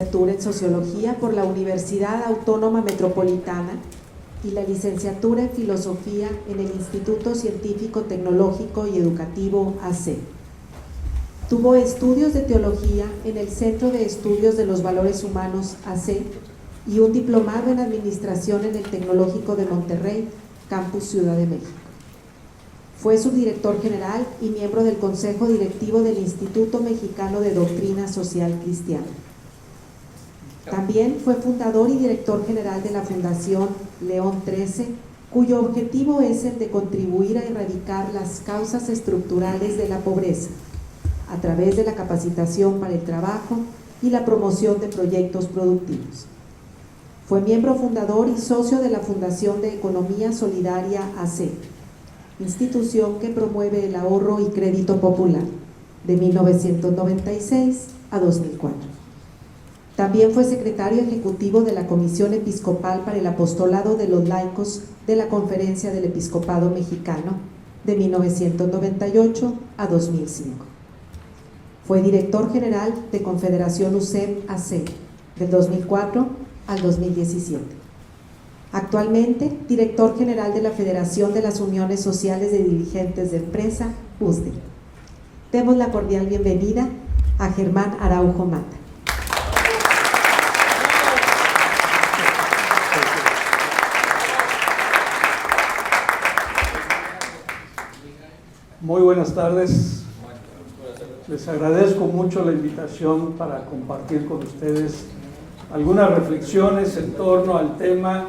licenciatura en Sociología por la Universidad Autónoma Metropolitana y la licenciatura en Filosofía en el Instituto Científico, Tecnológico y Educativo AC. Tuvo estudios de Teología en el Centro de Estudios de los Valores Humanos AC y un diplomado en Administración en el Tecnológico de Monterrey, Campus Ciudad de México. Fue subdirector general y miembro del Consejo Directivo del Instituto Mexicano de Doctrina Social Cristiana. También fue fundador y director general de la Fundación León XIII, cuyo objetivo es el de contribuir a erradicar las causas estructurales de la pobreza a través de la capacitación para el trabajo y la promoción de proyectos productivos. Fue miembro fundador y socio de la Fundación de Economía Solidaria AC, institución que promueve el ahorro y crédito popular, de 1996 a 2004. También fue secretario ejecutivo de la Comisión Episcopal para el Apostolado de los Laicos de la Conferencia del Episcopado Mexicano, de 1998 a 2005. Fue director general de Confederación USEM-AC, del 2004 al 2017. Actualmente, director general de la Federación de las Uniones Sociales de Dirigentes de Empresa, USDE. Demos la cordial bienvenida a Germán Araujo Mata. Muy buenas tardes. Les agradezco mucho la invitación para compartir con ustedes algunas reflexiones en torno al tema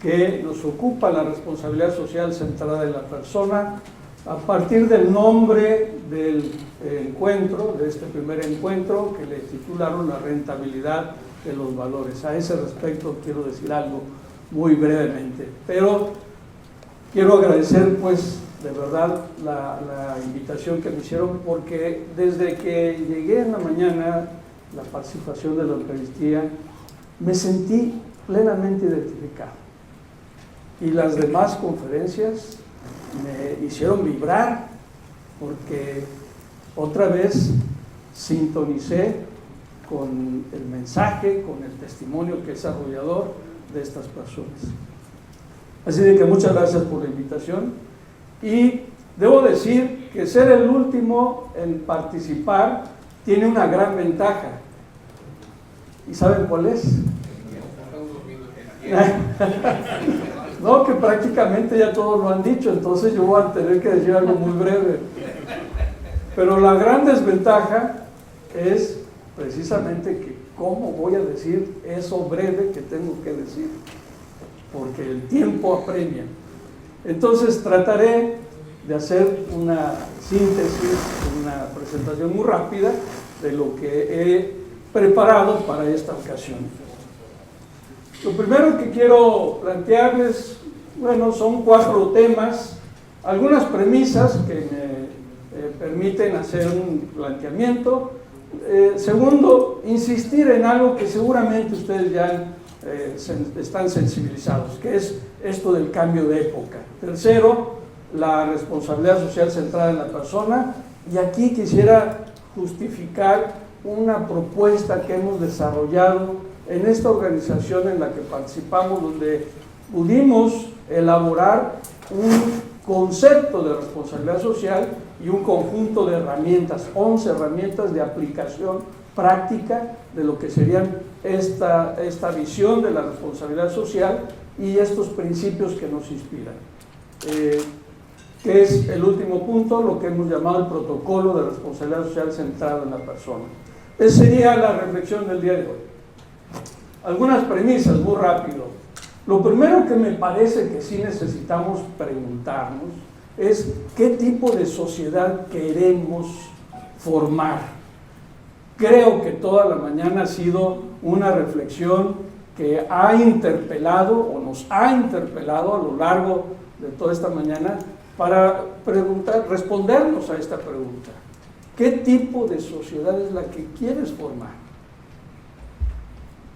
que nos ocupa, la responsabilidad social centrada en la persona, a partir del nombre del encuentro, de este primer encuentro, que le titularon La rentabilidad de los valores. A ese respecto quiero decir algo muy brevemente, pero quiero agradecer pues de verdad la invitación que me hicieron, porque desde que llegué en la mañana, la participación de la Eucaristía, me sentí plenamente identificado. Y las demás conferencias me hicieron vibrar, porque otra vez sintonicé con el mensaje, con el testimonio que es arrollador de estas personas. Así de que muchas gracias por la invitación. Y debo decir que ser el último en participar tiene una gran ventaja. ¿Y saben cuál es? No, que prácticamente ya todos lo han dicho, entonces yo voy a tener que decir algo muy breve. Pero la gran desventaja es precisamente que cómo voy a decir eso breve que tengo que decir, porque el tiempo apremia. Entonces trataré de hacer una síntesis, una presentación muy rápida de lo que he preparado para esta ocasión. Lo primero que quiero plantearles, bueno, son 4 temas, algunas premisas que me permiten hacer un planteamiento. Segundo, insistir en algo que seguramente ustedes ya están sensibilizados, que es esto del cambio de época. Tercero, la responsabilidad social centrada en la persona, y aquí quisiera justificar una propuesta que hemos desarrollado en esta organización en la que participamos, donde pudimos elaborar un concepto de responsabilidad social y un conjunto de herramientas, 11 herramientas de aplicación práctica de lo que serían esta visión de la responsabilidad social y estos principios que nos inspiran. Que es el último punto, lo que hemos llamado el protocolo de responsabilidad social centrado en la persona. Esa sería la reflexión del día de hoy. Algunas premisas, muy rápido. Lo primero que me parece que sí necesitamos preguntarnos es qué tipo de sociedad queremos formar. Creo que toda la mañana ha sido una reflexión que ha interpelado o nos ha interpelado a lo largo de toda esta mañana para respondernos a esta pregunta. ¿Qué tipo de sociedad es la que quieres formar?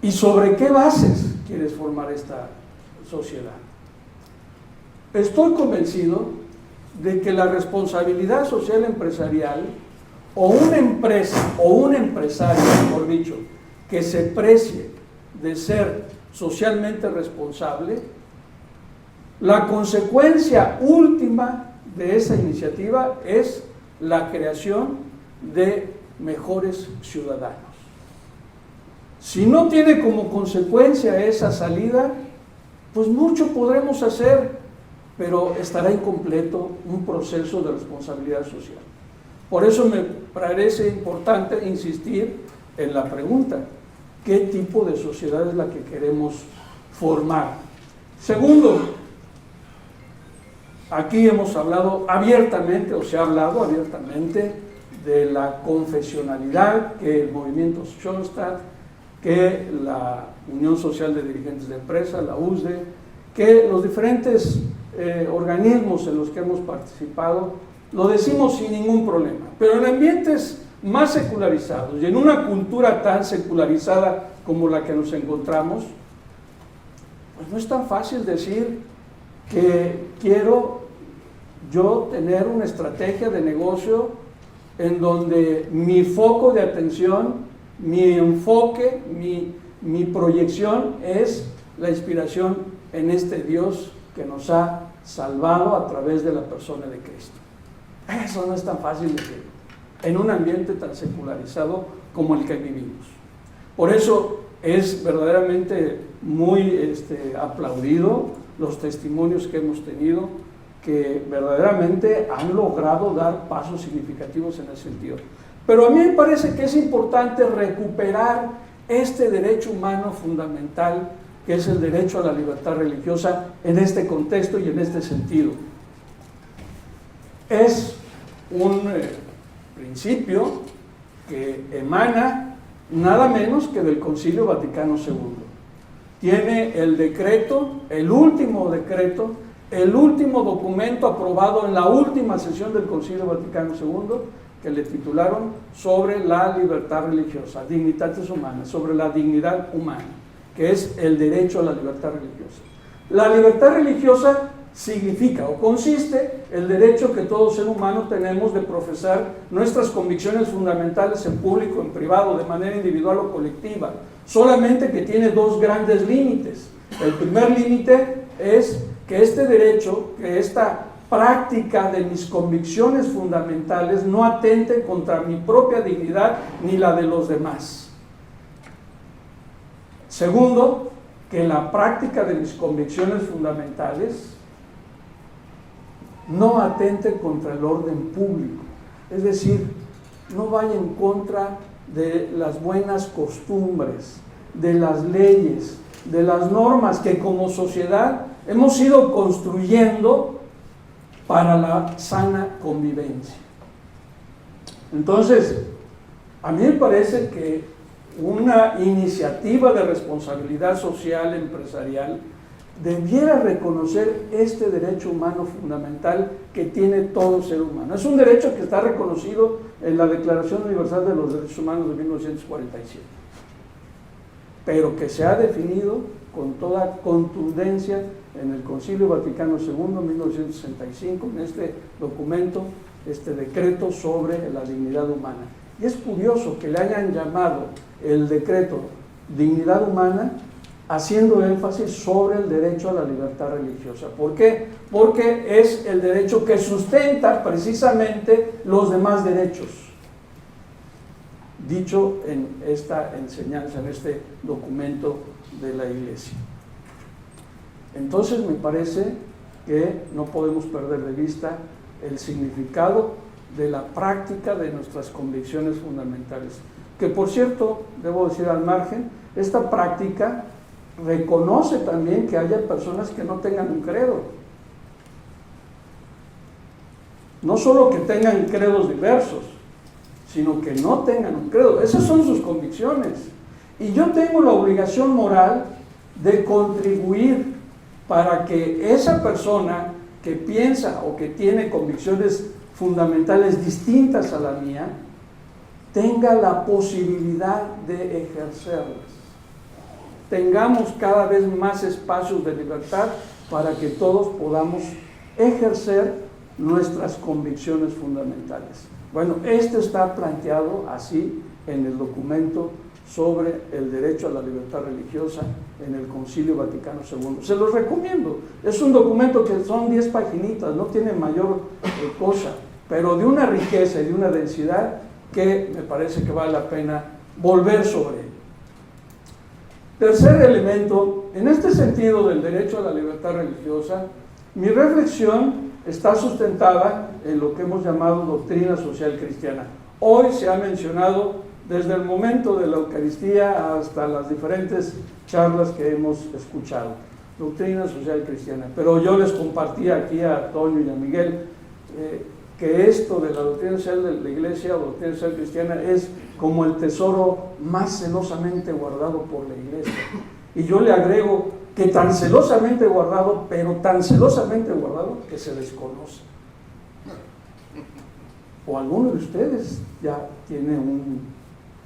¿Y sobre qué bases quieres formar esta sociedad? Estoy convencido de que la responsabilidad social empresarial, o una empresa o un empresario, mejor dicho, que se precie de ser socialmente responsable, la consecuencia última de esa iniciativa es la creación de mejores ciudadanos. Si no tiene como consecuencia esa salida, pues mucho podremos hacer, pero estará incompleto un proceso de responsabilidad social. Por eso me parece importante insistir en la pregunta: ¿qué tipo de sociedad es la que queremos formar? Segundo, aquí hemos hablado abiertamente, o se ha hablado abiertamente, de la confesionalidad que el movimiento Schoenstatt, que la Unión Social de Dirigentes de Empresas, la USDE, que los diferentes organismos en los que hemos participado, lo decimos sin ningún problema, pero en ambientes más secularizados y en una cultura tan secularizada como la que nos encontramos, pues no es tan fácil decir que quiero yo tener una estrategia de negocio en donde mi foco de atención, mi enfoque, mi proyección es la inspiración en este Dios que nos ha salvado a través de la persona de Cristo. Eso no es tan fácil de decir en un ambiente tan secularizado como el que vivimos. Por eso es verdaderamente muy aplaudido los testimonios que hemos tenido, que verdaderamente han logrado dar pasos significativos en ese sentido. Pero a mí me parece que es importante recuperar este derecho humano fundamental, que es el derecho a la libertad religiosa, en este contexto y en este sentido. Es un principio que emana nada menos que del Concilio Vaticano II. Tiene el decreto, el último decreto, el último documento aprobado en la última sesión del Concilio Vaticano II, que le titularon sobre la libertad religiosa, Dignitatis Humana, sobre la dignidad humana, que es el derecho a la libertad religiosa. La libertad religiosa significa o consiste el derecho que todo ser humano tenemos de profesar nuestras convicciones fundamentales en público, en privado, de manera individual o colectiva, solamente que tiene dos grandes límites. El primer límite es que este derecho, que esta práctica de mis convicciones fundamentales no atente contra mi propia dignidad ni la de los demás. Segundo, que la práctica de mis convicciones fundamentales no atente contra el orden público, es decir, no vaya en contra de las buenas costumbres, de las leyes, de las normas que como sociedad hemos ido construyendo para la sana convivencia. Entonces, a mí me parece que una iniciativa de responsabilidad social empresarial debiera reconocer este derecho humano fundamental que tiene todo ser humano. Es un derecho que está reconocido en la Declaración Universal de los Derechos Humanos de 1947, pero que se ha definido con toda contundencia en el Concilio Vaticano II, 1965, en este documento, este decreto sobre la dignidad humana. Y es curioso que le hayan llamado el decreto dignidad humana, haciendo énfasis sobre el derecho a la libertad religiosa. ¿Por qué? Porque es el derecho que sustenta precisamente los demás derechos, dicho en esta enseñanza, en este documento de la Iglesia. Entonces me parece que no podemos perder de vista el significado de la práctica de nuestras convicciones fundamentales, que por cierto, debo decir al margen, esta práctica reconoce también que haya personas que no tengan un credo. No solo que tengan credos diversos, sino que no tengan un credo. Esas son sus convicciones. Y yo tengo la obligación moral de contribuir para que esa persona que piensa o que tiene convicciones fundamentales distintas a la mía, tenga la posibilidad de ejercerlas. Tengamos cada vez más espacios de libertad para que todos podamos ejercer nuestras convicciones fundamentales. Bueno, esto está planteado así en el documento sobre el derecho a la libertad religiosa en el Concilio Vaticano II. Se los recomiendo. Es un documento que son 10 paginitas, no tiene mayor cosa, pero de una riqueza y de una densidad que me parece que vale la pena volver sobre él. Tercer elemento, en este sentido del derecho a la libertad religiosa, mi reflexión está sustentada en lo que hemos llamado doctrina social cristiana. Hoy se ha mencionado desde el momento de la Eucaristía hasta las diferentes charlas que hemos escuchado, doctrina social cristiana. Pero yo les compartí aquí a Toño y a Miguel que esto de la doctrina social de la Iglesia o doctrina social cristiana es como el tesoro más celosamente guardado por la Iglesia. Y yo le agrego que tan celosamente guardado, pero tan celosamente guardado que se desconoce. O alguno de ustedes ya tiene un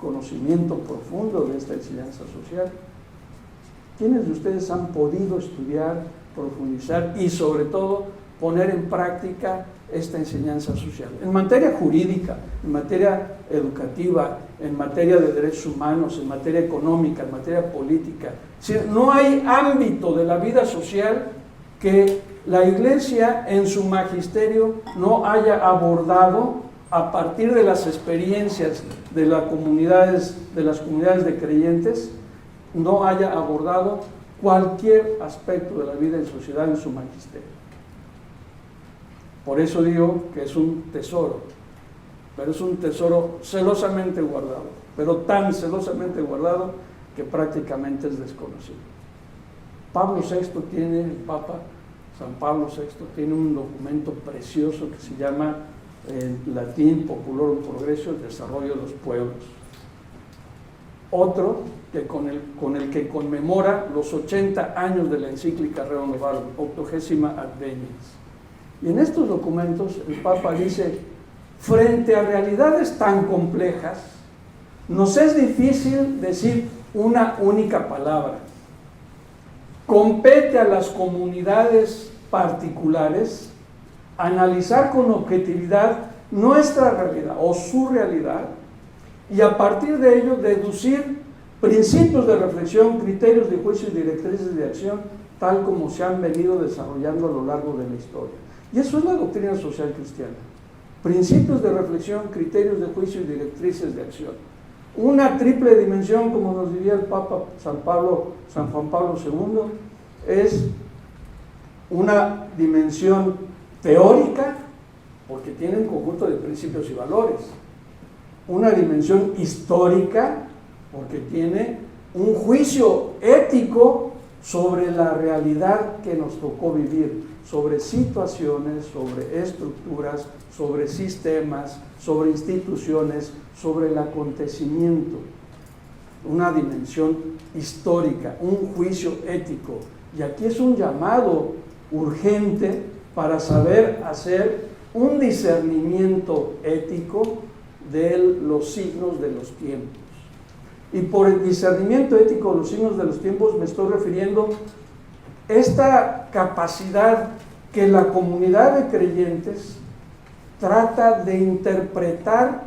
conocimiento profundo de esta enseñanza social. ¿Quiénes de ustedes han podido estudiar, profundizar y sobre todo poner en práctica esta enseñanza social? En materia jurídica, en materia educativa, en materia de derechos humanos, en materia económica, en materia política. No hay ámbito de la vida social que la Iglesia en su magisterio no haya abordado a partir de las experiencias de las comunidades de creyentes, no haya abordado cualquier aspecto de la vida en sociedad en su magisterio. Por eso digo que es un tesoro, pero es un tesoro celosamente guardado, pero tan celosamente guardado que prácticamente es desconocido. El Papa San Pablo VI tiene un documento precioso que se llama, en latín Populorum Progressio, el desarrollo de los pueblos. Otro que con el que conmemora los 80 años de la encíclica Rerum Novarum, 80ª Adveniens. Y en estos documentos el Papa dice: frente a realidades tan complejas, nos es difícil decir una única palabra. Compete a las comunidades particulares analizar con objetividad nuestra realidad o su realidad y a partir de ello deducir principios de reflexión, criterios de juicio y directrices de acción, tal como se han venido desarrollando a lo largo de la historia. Y eso es la doctrina social cristiana. Principios de reflexión, criterios de juicio y directrices de acción. Una triple dimensión, como nos diría el Papa San Juan Pablo II, es una dimensión teórica, porque tiene un conjunto de principios y valores. Una dimensión histórica, porque tiene un juicio ético sobre la realidad que nos tocó vivir, sobre situaciones, sobre estructuras, sobre sistemas, sobre instituciones, sobre el acontecimiento. Una dimensión histórica, un juicio ético. Y aquí es un llamado urgente para saber hacer un discernimiento ético de los signos de los tiempos. Y por el discernimiento ético de los signos de los tiempos me estoy refiriendo a esta capacidad que la comunidad de creyentes trata de interpretar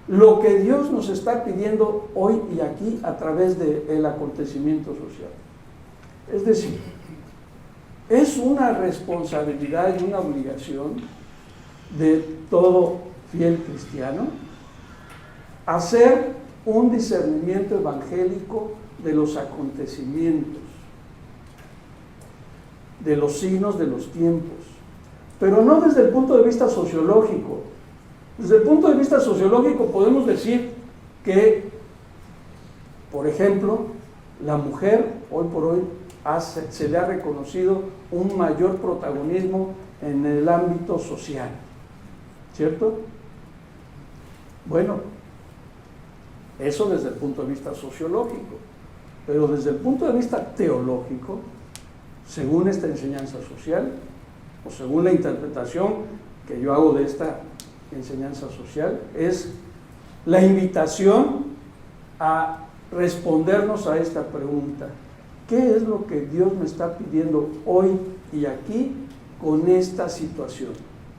lo que Dios nos está pidiendo hoy y aquí a través del acontecimiento social. Es decir, es una responsabilidad y una obligación de todo fiel cristiano hacer un discernimiento evangélico de los acontecimientos, de los signos de los tiempos, pero no desde el punto de vista sociológico. Desde el punto de vista sociológico podemos decir que, por ejemplo, la mujer hoy por hoy se le ha reconocido un mayor protagonismo en el ámbito social, ¿cierto? Bueno, eso desde el punto de vista sociológico, pero desde el punto de vista teológico, según esta enseñanza social, o según la interpretación que yo hago de esta enseñanza social, es la invitación a respondernos a esta pregunta: ¿qué es lo que Dios me está pidiendo hoy y aquí con esta situación,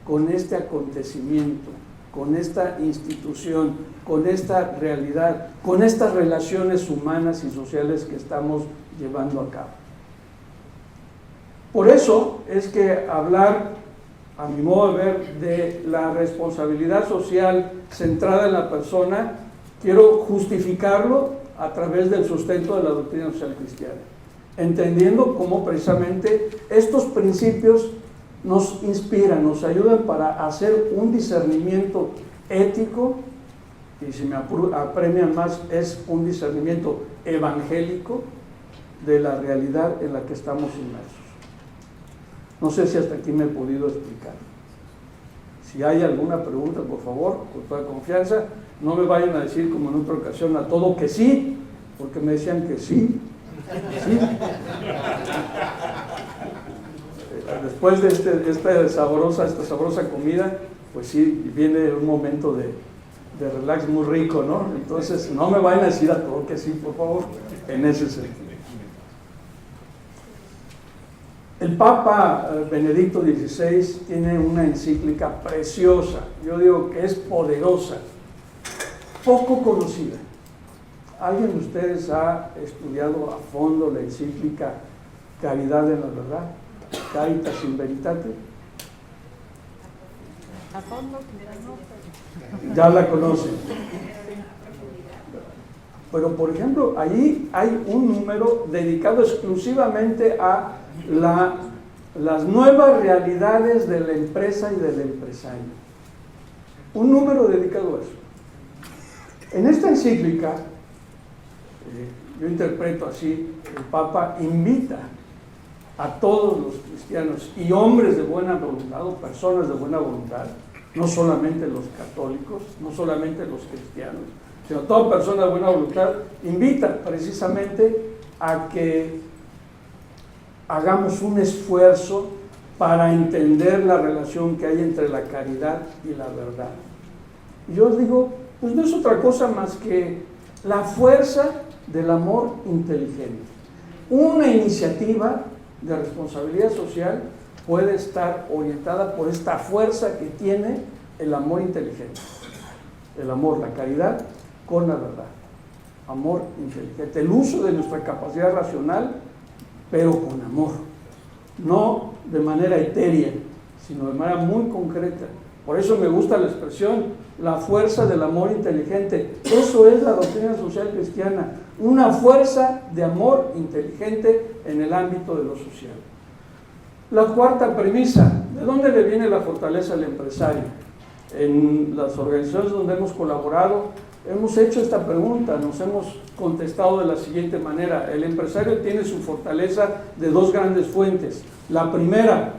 con este acontecimiento, con esta institución, con esta realidad, con estas relaciones humanas y sociales que estamos llevando a cabo. Por eso es que hablar, a mi modo de ver, de la responsabilidad social centrada en la persona, quiero justificarlo a través del sustento de la doctrina social cristiana, entendiendo cómo precisamente estos principios nos inspiran, nos ayudan para hacer un discernimiento ético, y si me apremian más, es un discernimiento evangélico de la realidad en la que estamos inmersos. No sé si hasta aquí me he podido explicar. Si hay alguna pregunta, por favor, con toda confianza, no me vayan a decir como en otra ocasión a todo que sí, porque me decían que sí. ¿Sí? Después de esta sabrosa comida, pues sí, viene un momento de relax muy rico, ¿no? Entonces, no me vayan a decir a todo que sí, por favor, en ese sentido. El Papa Benedicto XVI tiene una encíclica preciosa, yo digo que es poderosa, poco conocida. ¿Alguien de ustedes ha estudiado a fondo la encíclica Caridad en la Verdad? Caritas in Veritate. A fondo, ya la conocen. Pero, por ejemplo, allí hay un número dedicado exclusivamente a las nuevas realidades de la empresa y del empresario. Un número dedicado a eso. En esta encíclica, yo interpreto así, el Papa invita a todos los cristianos y hombres de buena voluntad o personas de buena voluntad, no solamente los católicos, no solamente los cristianos, sino toda persona de buena voluntad, invita precisamente a que hagamos un esfuerzo para entender la relación que hay entre la caridad y la verdad. Y yo os digo, pues no es otra cosa más que la fuerza del amor inteligente. Una iniciativa de responsabilidad social puede estar orientada por esta fuerza que tiene el amor inteligente. El amor, la caridad con la verdad. Amor inteligente. El uso de nuestra capacidad racional, pero con amor. No de manera etérea, sino de manera muy concreta. Por eso me gusta la expresión, la fuerza del amor inteligente. Eso es la doctrina social cristiana. Una fuerza de amor inteligente en el ámbito de lo social. La cuarta premisa, ¿de dónde le viene la fortaleza al empresario? En las organizaciones donde hemos colaborado, hemos hecho esta pregunta, nos hemos contestado de la siguiente manera. El empresario tiene su fortaleza de dos grandes fuentes. La primera,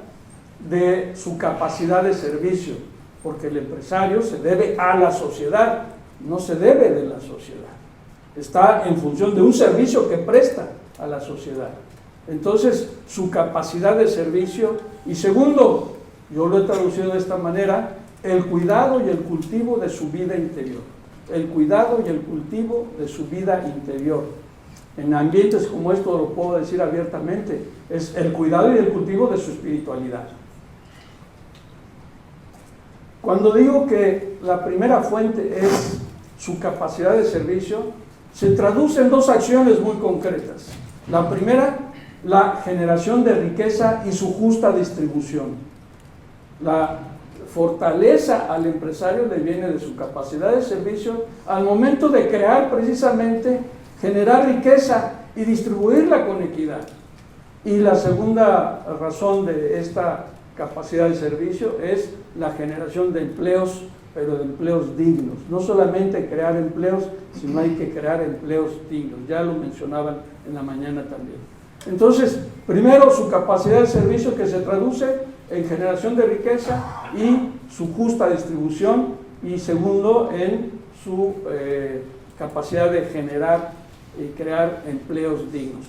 de su capacidad de servicio, porque el empresario se debe a la sociedad, no se debe de la sociedad. Está en función de un servicio que presta a la sociedad. Entonces, su capacidad de servicio. Y segundo, yo lo he traducido de esta manera, el cuidado y el cultivo de su vida interior. El cuidado y el cultivo de su vida interior. En ambientes como esto lo puedo decir abiertamente, es el cuidado y el cultivo de su espiritualidad. Cuando digo que la primera fuente es su capacidad de servicio, se traduce en dos acciones muy concretas. La primera, la generación de riqueza y su justa distribución. La fortaleza al empresario le viene de su capacidad de servicio al momento de crear precisamente, generar riqueza y distribuirla con equidad. Y la segunda razón de esta capacidad de servicio es la generación de empleos, pero de empleos dignos. No solamente crear empleos, sino hay que crear empleos dignos. Ya lo mencionaban en la mañana también. Entonces, primero su capacidad de servicio que se traduce en generación de riqueza y su justa distribución, y segundo en su capacidad de generar y crear empleos dignos.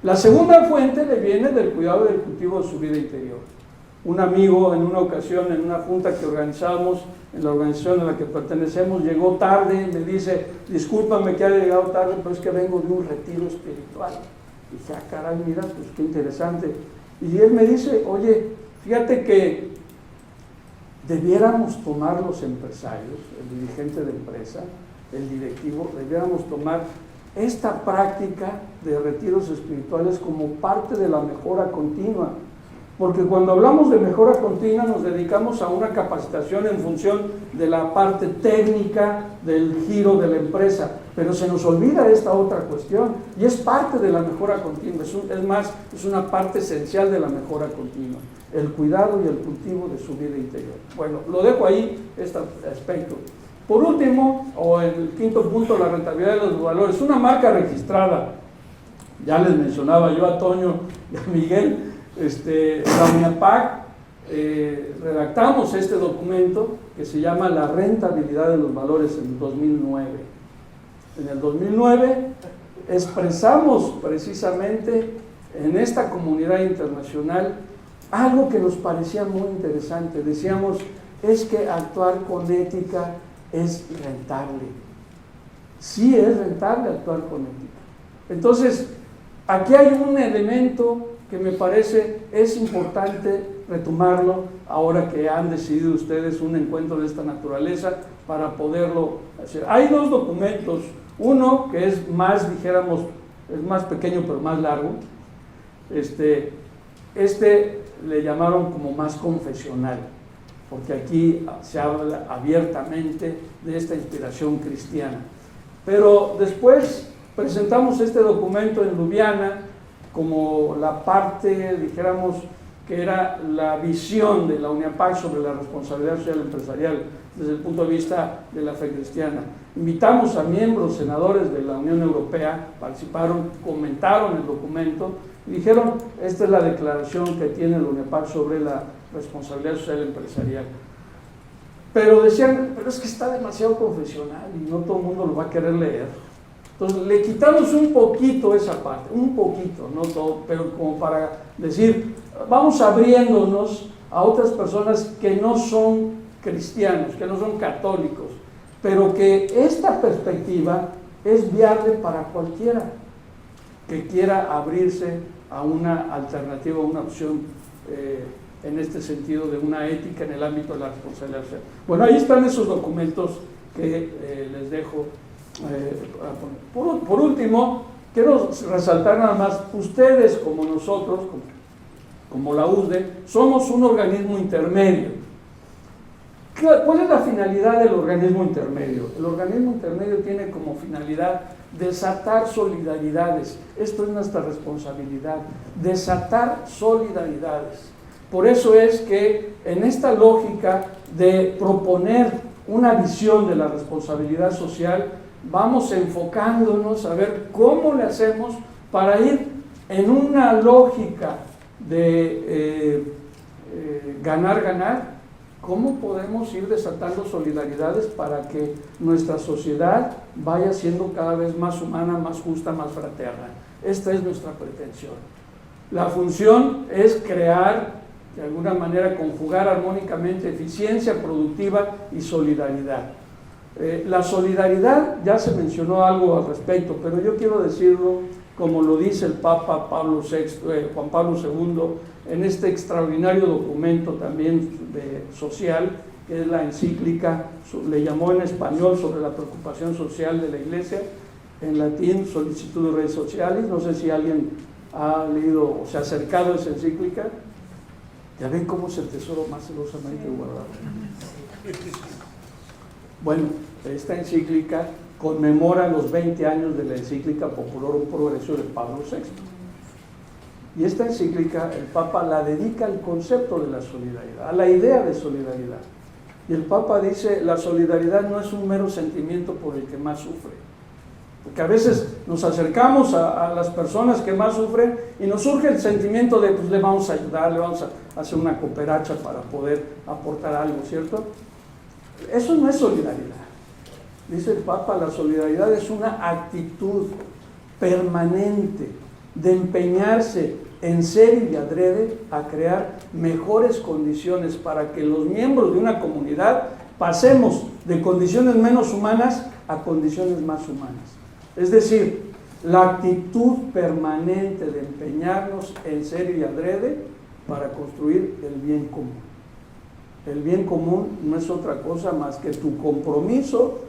La segunda fuente le viene del cuidado y del cultivo de su vida interior. Un amigo en una ocasión, en una junta que organizamos, en la organización a la que pertenecemos, llegó tarde y me dice, discúlpame que haya llegado tarde, pero es que vengo de un retiro espiritual. Y dije, ah, caray, mira, pues qué interesante. Y él me dice, oye, fíjate que debiéramos tomar los empresarios, el dirigente de empresa, el directivo, debiéramos tomar esta práctica de retiros espirituales como parte de la mejora continua. Porque cuando hablamos de mejora continua nos dedicamos a una capacitación en función de la parte técnica del giro de la empresa, pero se nos olvida esta otra cuestión y es parte de la mejora continua, es una parte esencial de la mejora continua, el cuidado y el cultivo de su vida interior. Bueno, lo dejo ahí, este aspecto. Por último, o en el quinto punto, la rentabilidad de los valores, una marca registrada. Ya les mencionaba yo a Toño y a Miguel, la UNIAPAC, redactamos este documento que se llama La rentabilidad de los valores en el 2009. En el 2009 expresamos precisamente en esta comunidad internacional algo que nos parecía muy interesante. Decíamos, es que actuar con ética es rentable. Sí es rentable actuar con ética. Entonces, aquí hay un elemento que me parece es importante retomarlo ahora que han decidido ustedes un encuentro de esta naturaleza para poderlo hacer. Hay dos documentos, uno que es más, dijéramos, es más pequeño pero más largo, este le llamaron como más confesional, porque aquí se habla abiertamente de esta inspiración cristiana. Pero después presentamos este documento en Ljubljana como la parte, dijéramos, que era la visión de la UNIAPAC sobre la responsabilidad social empresarial desde el punto de vista de la fe cristiana. Invitamos a miembros, senadores de la Unión Europea, participaron, comentaron el documento y dijeron, esta es la declaración que tiene la UNIAPAC sobre la responsabilidad social empresarial. Pero decían, pero es que está demasiado confesional y no todo el mundo lo va a querer leer. Entonces le quitamos un poquito esa parte, un poquito, no todo, pero como para decir, vamos abriéndonos a otras personas que no son cristianos, que no son católicos, pero que esta perspectiva es viable para cualquiera que quiera abrirse a una alternativa, a una opción en este sentido de una ética en el ámbito de la responsabilidad social. Bueno, ahí están esos documentos que les dejo. Por último, quiero resaltar nada más, ustedes como nosotros, como la USDE, somos un organismo intermedio. ¿Cuál es la finalidad del organismo intermedio? El organismo intermedio tiene como finalidad desatar solidaridades. Esto es nuestra responsabilidad, desatar solidaridades. Por eso es que en esta lógica de proponer una visión de la responsabilidad social, vamos enfocándonos a ver cómo le hacemos para ir en una lógica de ganar, cómo podemos ir desatando solidaridades para que nuestra sociedad vaya siendo cada vez más humana, más justa, más fraterna. Esta es nuestra pretensión. La función es crear, de alguna manera, conjugar armónicamente eficiencia productiva y solidaridad. La solidaridad, ya se mencionó algo al respecto, pero yo quiero decirlo como lo dice el Papa Juan Pablo II en este extraordinario documento también social, que es la encíclica, le llamó en español sobre la preocupación social de la Iglesia, en latín Sollicitudo Rei Socialis. No sé si alguien ha leído o se ha acercado a esa encíclica. Ya ven cómo es el tesoro más celosamente guardado. Bueno, esta encíclica conmemora los 20 años de la encíclica Populorum Progressio de Pablo VI. Y esta encíclica, el Papa la dedica al concepto de la solidaridad, a la idea de solidaridad. Y el Papa dice, la solidaridad no es un mero sentimiento por el que más sufre. Porque a veces nos acercamos a las personas que más sufren y nos surge el sentimiento de, pues le vamos a ayudar, le vamos a hacer una cooperacha para poder aportar algo, ¿cierto? Eso no es solidaridad. Dice el Papa, la solidaridad es una actitud permanente de empeñarse en serio y adrede a crear mejores condiciones para que los miembros de una comunidad pasemos de condiciones menos humanas a condiciones más humanas. Es decir, la actitud permanente de empeñarnos en serio y adrede para construir el bien común. El bien común no es otra cosa más que tu compromiso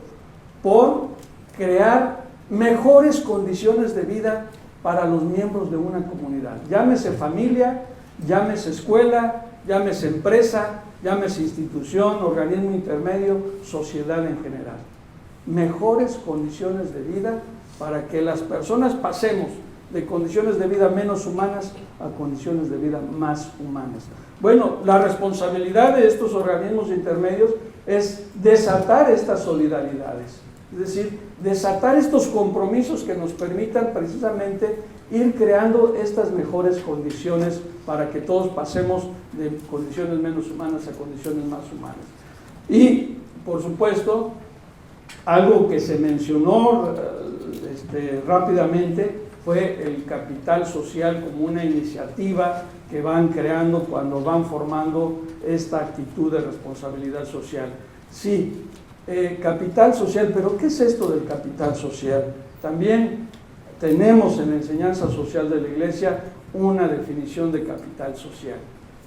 por crear mejores condiciones de vida para los miembros de una comunidad. Llámese familia, llámese escuela, llámese empresa, llámese institución, organismo intermedio, sociedad en general. Mejores condiciones de vida para que las personas pasemos de condiciones de vida menos humanas a condiciones de vida más humanas. Bueno, la responsabilidad de estos organismos intermedios es desatar estas solidaridades, es decir, desatar estos compromisos que nos permitan precisamente ir creando estas mejores condiciones para que todos pasemos de condiciones menos humanas a condiciones más humanas. Y, por supuesto, algo que se mencionó rápidamente fue el capital social como una iniciativa que van creando cuando van formando esta actitud de responsabilidad social. Sí, capital social, pero ¿qué es esto del capital social? También tenemos en la enseñanza social de la Iglesia una definición de capital social.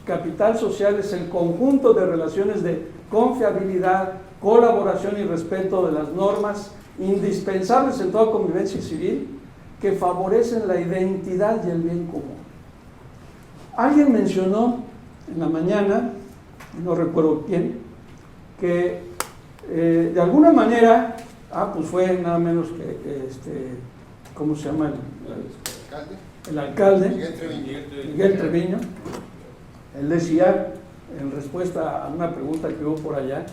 Capital social es el conjunto de relaciones de confiabilidad, colaboración y respeto de las normas indispensables en toda convivencia civil que favorecen la identidad y el bien común. Alguien mencionó en la mañana, no recuerdo quién, que de alguna manera, pues fue nada menos que ¿cómo se llama? El alcalde, Miguel Treviño. Él decía, en respuesta a una pregunta que hubo por allá,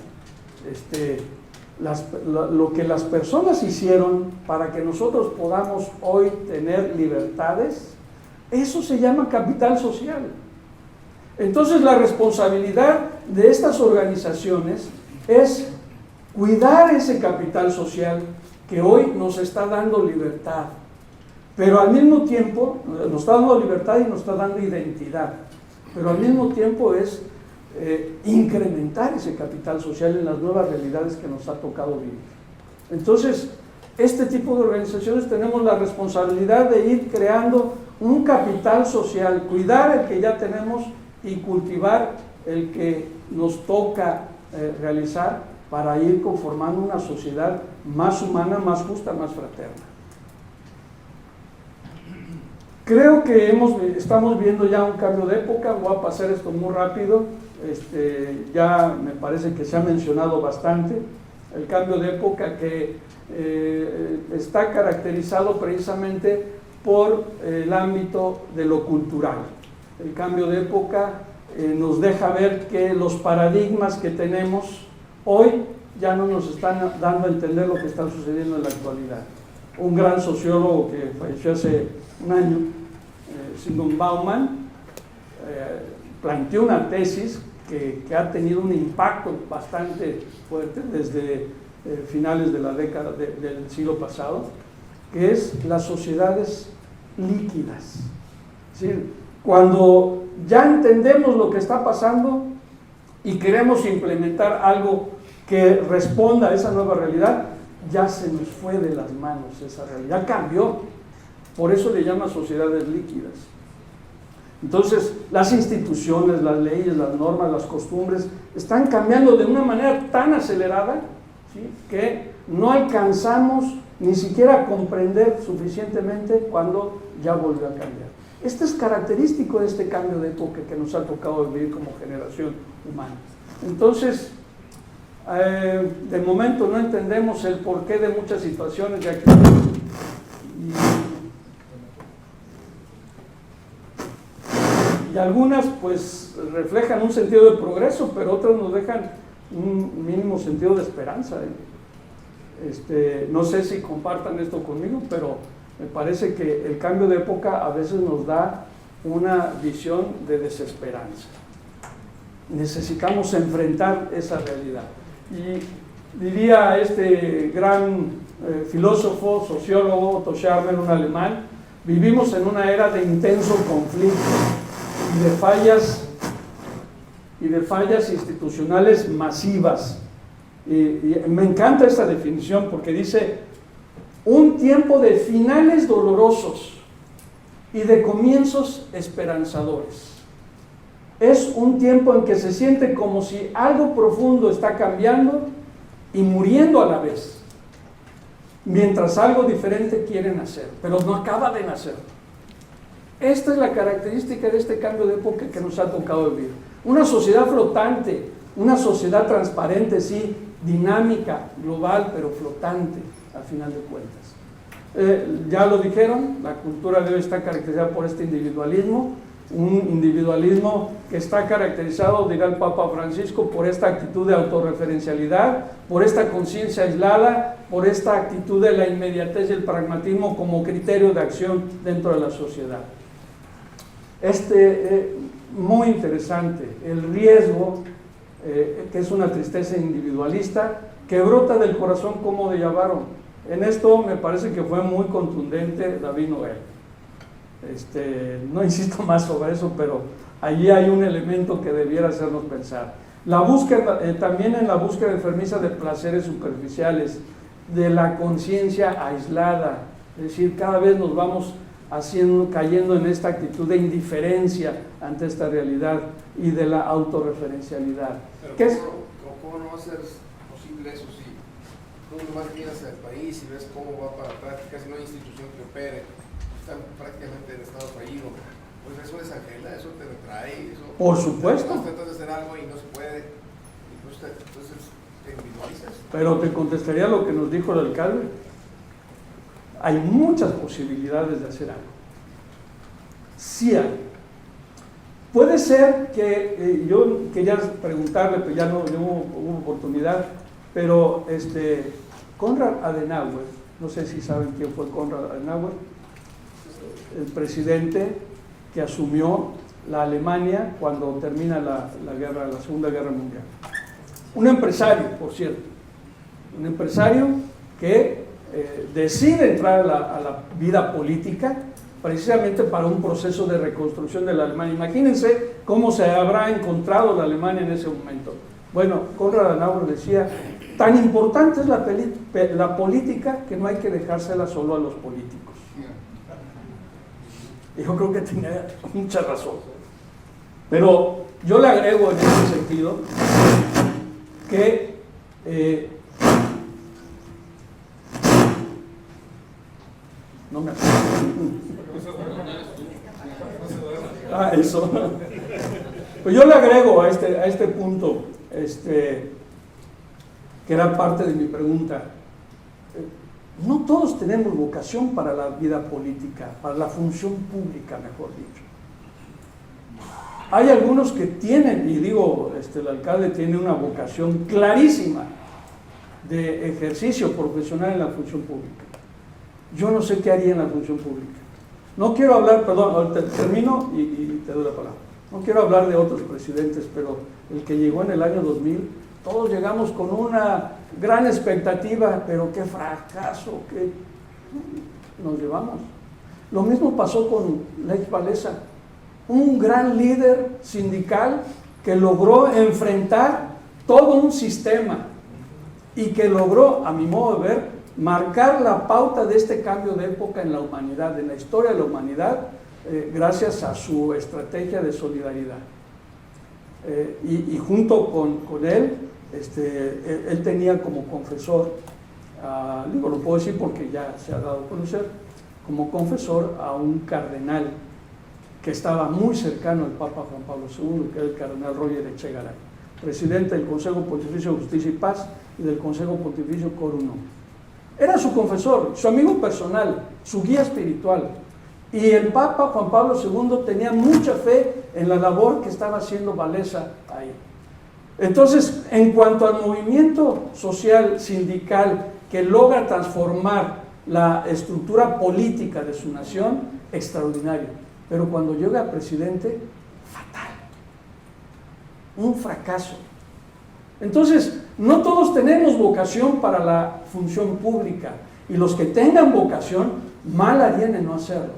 lo que las personas hicieron para que nosotros podamos hoy tener libertades, eso se llama capital social. Entonces la responsabilidad de estas organizaciones es cuidar ese capital social que hoy nos está dando libertad, pero al mismo tiempo nos está dando libertad y nos está dando identidad, pero al mismo tiempo es incrementar ese capital social en las nuevas realidades que nos ha tocado vivir. Entonces, este tipo de organizaciones tenemos la responsabilidad de ir creando un capital social, cuidar el que ya tenemos y cultivar el que nos toca realizar para ir conformando una sociedad más humana, más justa, más fraterna. Creo que estamos viendo ya un cambio de época. Voy a pasar esto muy rápido. Ya me parece que se ha mencionado bastante el cambio de época que está caracterizado precisamente por el ámbito de lo cultural. El cambio de época nos deja ver que los paradigmas que tenemos hoy ya no nos están dando a entender lo que está sucediendo en la actualidad. Un gran sociólogo que falleció hace un año, Zygmunt Bauman, planteó una tesis que ha tenido un impacto bastante fuerte desde finales de la década del siglo pasado, que es las sociedades líquidas. Es decir, cuando ya entendemos lo que está pasando y queremos implementar algo que responda a esa nueva realidad, ya se nos fue de las manos esa realidad, cambió. Por eso le llama sociedades líquidas. Entonces, las instituciones, las leyes, las normas, las costumbres están cambiando de una manera tan acelerada, ¿sí?, que no alcanzamos ni siquiera a comprender suficientemente cuando ya volvió a cambiar. Este es característico de este cambio de época que nos ha tocado vivir como generación humana. Entonces, de momento no entendemos el porqué de muchas situaciones de aquí. Y algunas pues reflejan un sentido de progreso, pero otras nos dejan un mínimo sentido de esperanza. No sé si compartan esto conmigo, pero me parece que el cambio de época a veces nos da una visión de desesperanza. Necesitamos enfrentar esa realidad. Y diría este gran filósofo, sociólogo, Otto Scharmer, un alemán, vivimos en una era de intenso conflicto y de fallas institucionales masivas. Y me encanta esta definición porque dice: un tiempo de finales dolorosos y de comienzos esperanzadores. Es un tiempo en que se siente como si algo profundo está cambiando y muriendo a la vez, mientras algo diferente quiere nacer, pero no acaba de nacer. Esta es la característica de este cambio de época que nos ha tocado vivir. Una sociedad flotante, una sociedad transparente, sí, dinámica, global, pero flotante, al final de cuentas. Ya lo dijeron, la cultura de hoy está caracterizada por este individualismo, un individualismo que está caracterizado, dirá el Papa Francisco, por esta actitud de autorreferencialidad, por esta conciencia aislada, por esta actitud de la inmediatez y el pragmatismo como criterio de acción dentro de la sociedad. Muy interesante, el riesgo, que es una tristeza individualista, que brota del corazón como de Yavaro. En esto me parece que fue muy contundente David Noel. No insisto más sobre eso, pero allí hay un elemento que debiera hacernos pensar. La búsqueda, también en la búsqueda enfermiza de placeres superficiales, de la conciencia aislada, es decir, cada vez nos vamos cayendo en esta actitud de indiferencia ante esta realidad y de la autorreferencialidad. Pero ¿cómo no va a ser posible eso si tú nomás miras al país y ves cómo va para prácticas, no hay institución que opere, están prácticamente en estado fallido? Pues eso desangela, eso te retrae, eso... Por supuesto. Tratas de hacer algo y no se puede, entonces te individualizas. Pero te contestaría lo que nos dijo el alcalde. Hay muchas posibilidades de hacer algo. Sí hay. Puede ser que yo quería preguntarle, pero ya no hubo oportunidad, pero Konrad Adenauer, no sé si saben quién fue Konrad Adenauer, el presidente que asumió la Alemania cuando termina la Segunda Guerra Mundial. Un empresario, por cierto, un empresario que decide entrar a la vida política precisamente para un proceso de reconstrucción de la Alemania. Imagínense cómo se habrá encontrado la Alemania en ese momento. Bueno, Konrad Adenauer decía, tan importante es la política que no hay que dejársela solo a los políticos. Y yo creo que tenía mucha razón. Pero yo le agrego en ese sentido que no me acuerdo. Eso. Pues yo le agrego a este punto, que era parte de mi pregunta. No todos tenemos vocación para la vida política, para la función pública, mejor dicho. Hay algunos que tienen, y digo, el alcalde tiene una vocación clarísima de ejercicio profesional en la función pública. Yo no sé qué haría en la función pública. No quiero hablar, perdón, termino y te doy la palabra. No quiero hablar de otros presidentes, pero el que llegó en el año 2000, todos llegamos con una gran expectativa, pero qué fracaso, que nos llevamos. Lo mismo pasó con Lech Walesa, un gran líder sindical que logró enfrentar todo un sistema y que logró, a mi modo de ver, marcar la pauta de este cambio de época en la humanidad, en la historia de la humanidad, gracias a su estrategia de solidaridad. Y junto con él, él tenía como confesor, lo puedo decir porque ya se ha dado a conocer, como confesor a un cardenal que estaba muy cercano al Papa Juan Pablo II, que era el cardenal Roger Echegaray, presidente del Consejo Pontificio de Justicia y Paz y del Consejo Pontificio Cor Unum. Era su confesor, su amigo personal, su guía espiritual. Y el Papa Juan Pablo II tenía mucha fe en la labor que estaba haciendo Walesa ahí. Entonces, en cuanto al movimiento social, sindical, que logra transformar la estructura política de su nación, extraordinario. Pero cuando llega a presidente, fatal. Un fracaso. Entonces, no todos tenemos vocación para la función pública, y los que tengan vocación, mal harían en no hacerlo.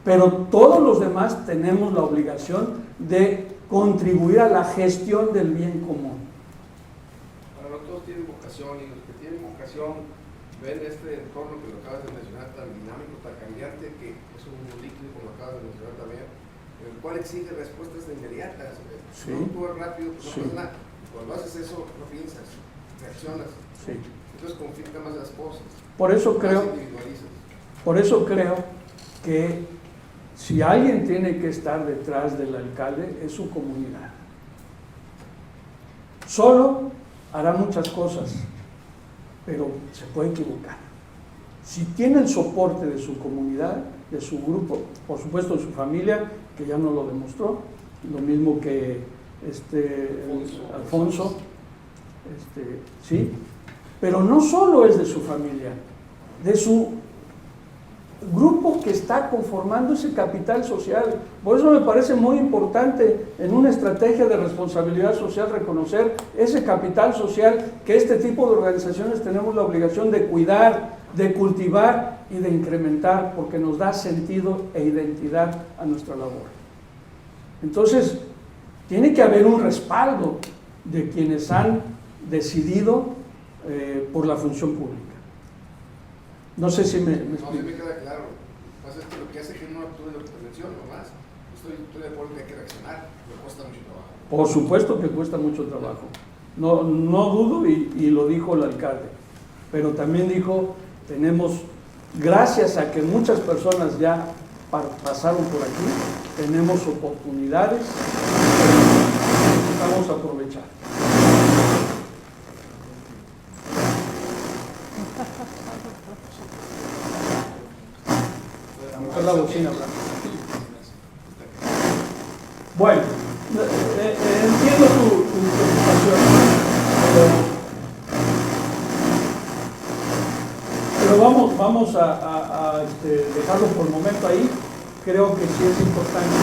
Pero todos los demás tenemos la obligación de contribuir a la gestión del bien común. Ahora, no todos tienen vocación, y los que tienen vocación ven este entorno que lo acabas de mencionar tan dinámico, tan cambiante, que es un líquido, como lo acabas de mencionar también, el cual exige respuestas inmediatas. Sí. No actúas rápido, pues no Sí. pasa nada. Cuando haces eso, no piensas, reaccionas. Sí. Entonces conflicta más las cosas. Por eso Más creo, individualizas. por eso creo que si alguien tiene que estar detrás del alcalde es su comunidad. Solo hará muchas cosas, pero se puede equivocar. Si tiene el soporte de su comunidad, de su grupo, por supuesto de su familia, que ya no lo demostró, lo mismo que Alfonso, sí, pero no solo es de su familia, de su grupo que está conformando ese capital social. Por eso me parece muy importante en una estrategia de responsabilidad social reconocer ese capital social que este tipo de organizaciones tenemos la obligación de cuidar, de cultivar y de incrementar, porque nos da sentido e identidad a nuestra labor. Entonces, tiene que haber un respaldo de quienes han decidido por la función pública. No sé si me No, sí explico. me queda claro. Lo que pasa es que lo que hace que no actúe lo que te menciono, más. Estoy de acuerdo que hay que reaccionar, pero cuesta mucho trabajo. Por supuesto que cuesta mucho trabajo. No dudo y lo dijo el alcalde. Pero también dijo, tenemos, gracias a que muchas personas ya pasaron por aquí, tenemos oportunidades que necesitamos aprovechar. Vamos la bocina, Blanca. Bueno, entiendo tu preocupación, pero vamos a dejarlo por el momento ahí. Creo que sí es importante.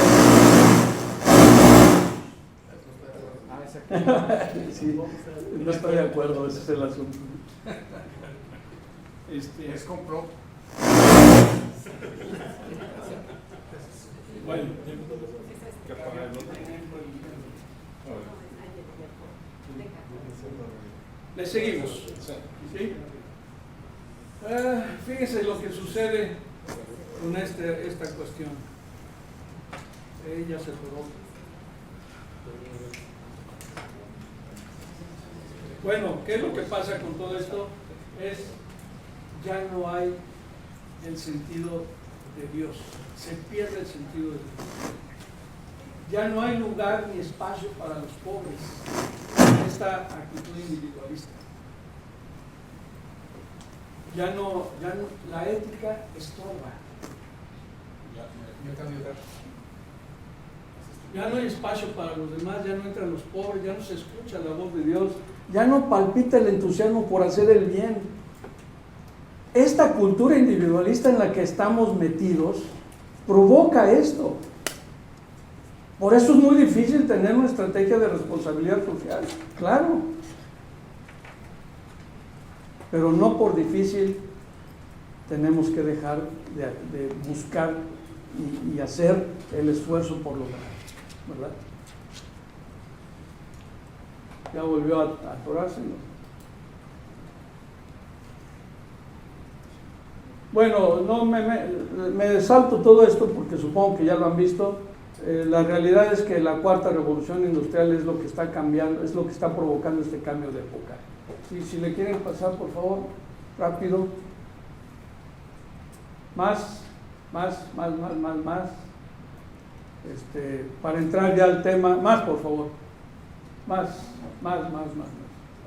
Sí, no estoy de acuerdo, ese es el asunto. Es compró. Bueno, le seguimos. ¿Sí? Fíjese lo que sucede con esta cuestión. Ella se pegó. Bueno, ¿qué es lo que pasa con todo esto? Ya no hay el sentido de Dios, se pierde el sentido de Dios. Ya no hay lugar ni espacio para los pobres en esta actitud individualista. Ya no, la ética estorba. Ya no hay espacio para los demás, ya no entran los pobres, ya no se escucha la voz de Dios, ya no palpita el entusiasmo por hacer el bien. Esta cultura individualista en la que estamos metidos provoca esto. Por eso es muy difícil tener una estrategia de responsabilidad social, claro. Pero no por difícil tenemos que dejar de buscar y hacer el esfuerzo por lograr, ¿verdad? Ya volvió a atorarse, ¿no? Bueno, no me salto todo esto porque supongo que ya lo han visto. La realidad es que la cuarta revolución industrial es lo que está cambiando, es lo que está provocando este cambio de época. Si le quieren pasar, por favor, rápido. Más. Para entrar ya al tema, más, por favor. Más.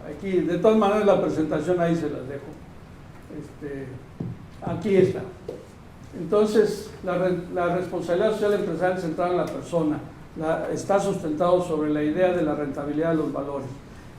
Aquí, de todas maneras, la presentación ahí se las dejo. Aquí está. Entonces, la responsabilidad social empresarial centrada en la persona está sustentado sobre la idea de la rentabilidad de los valores.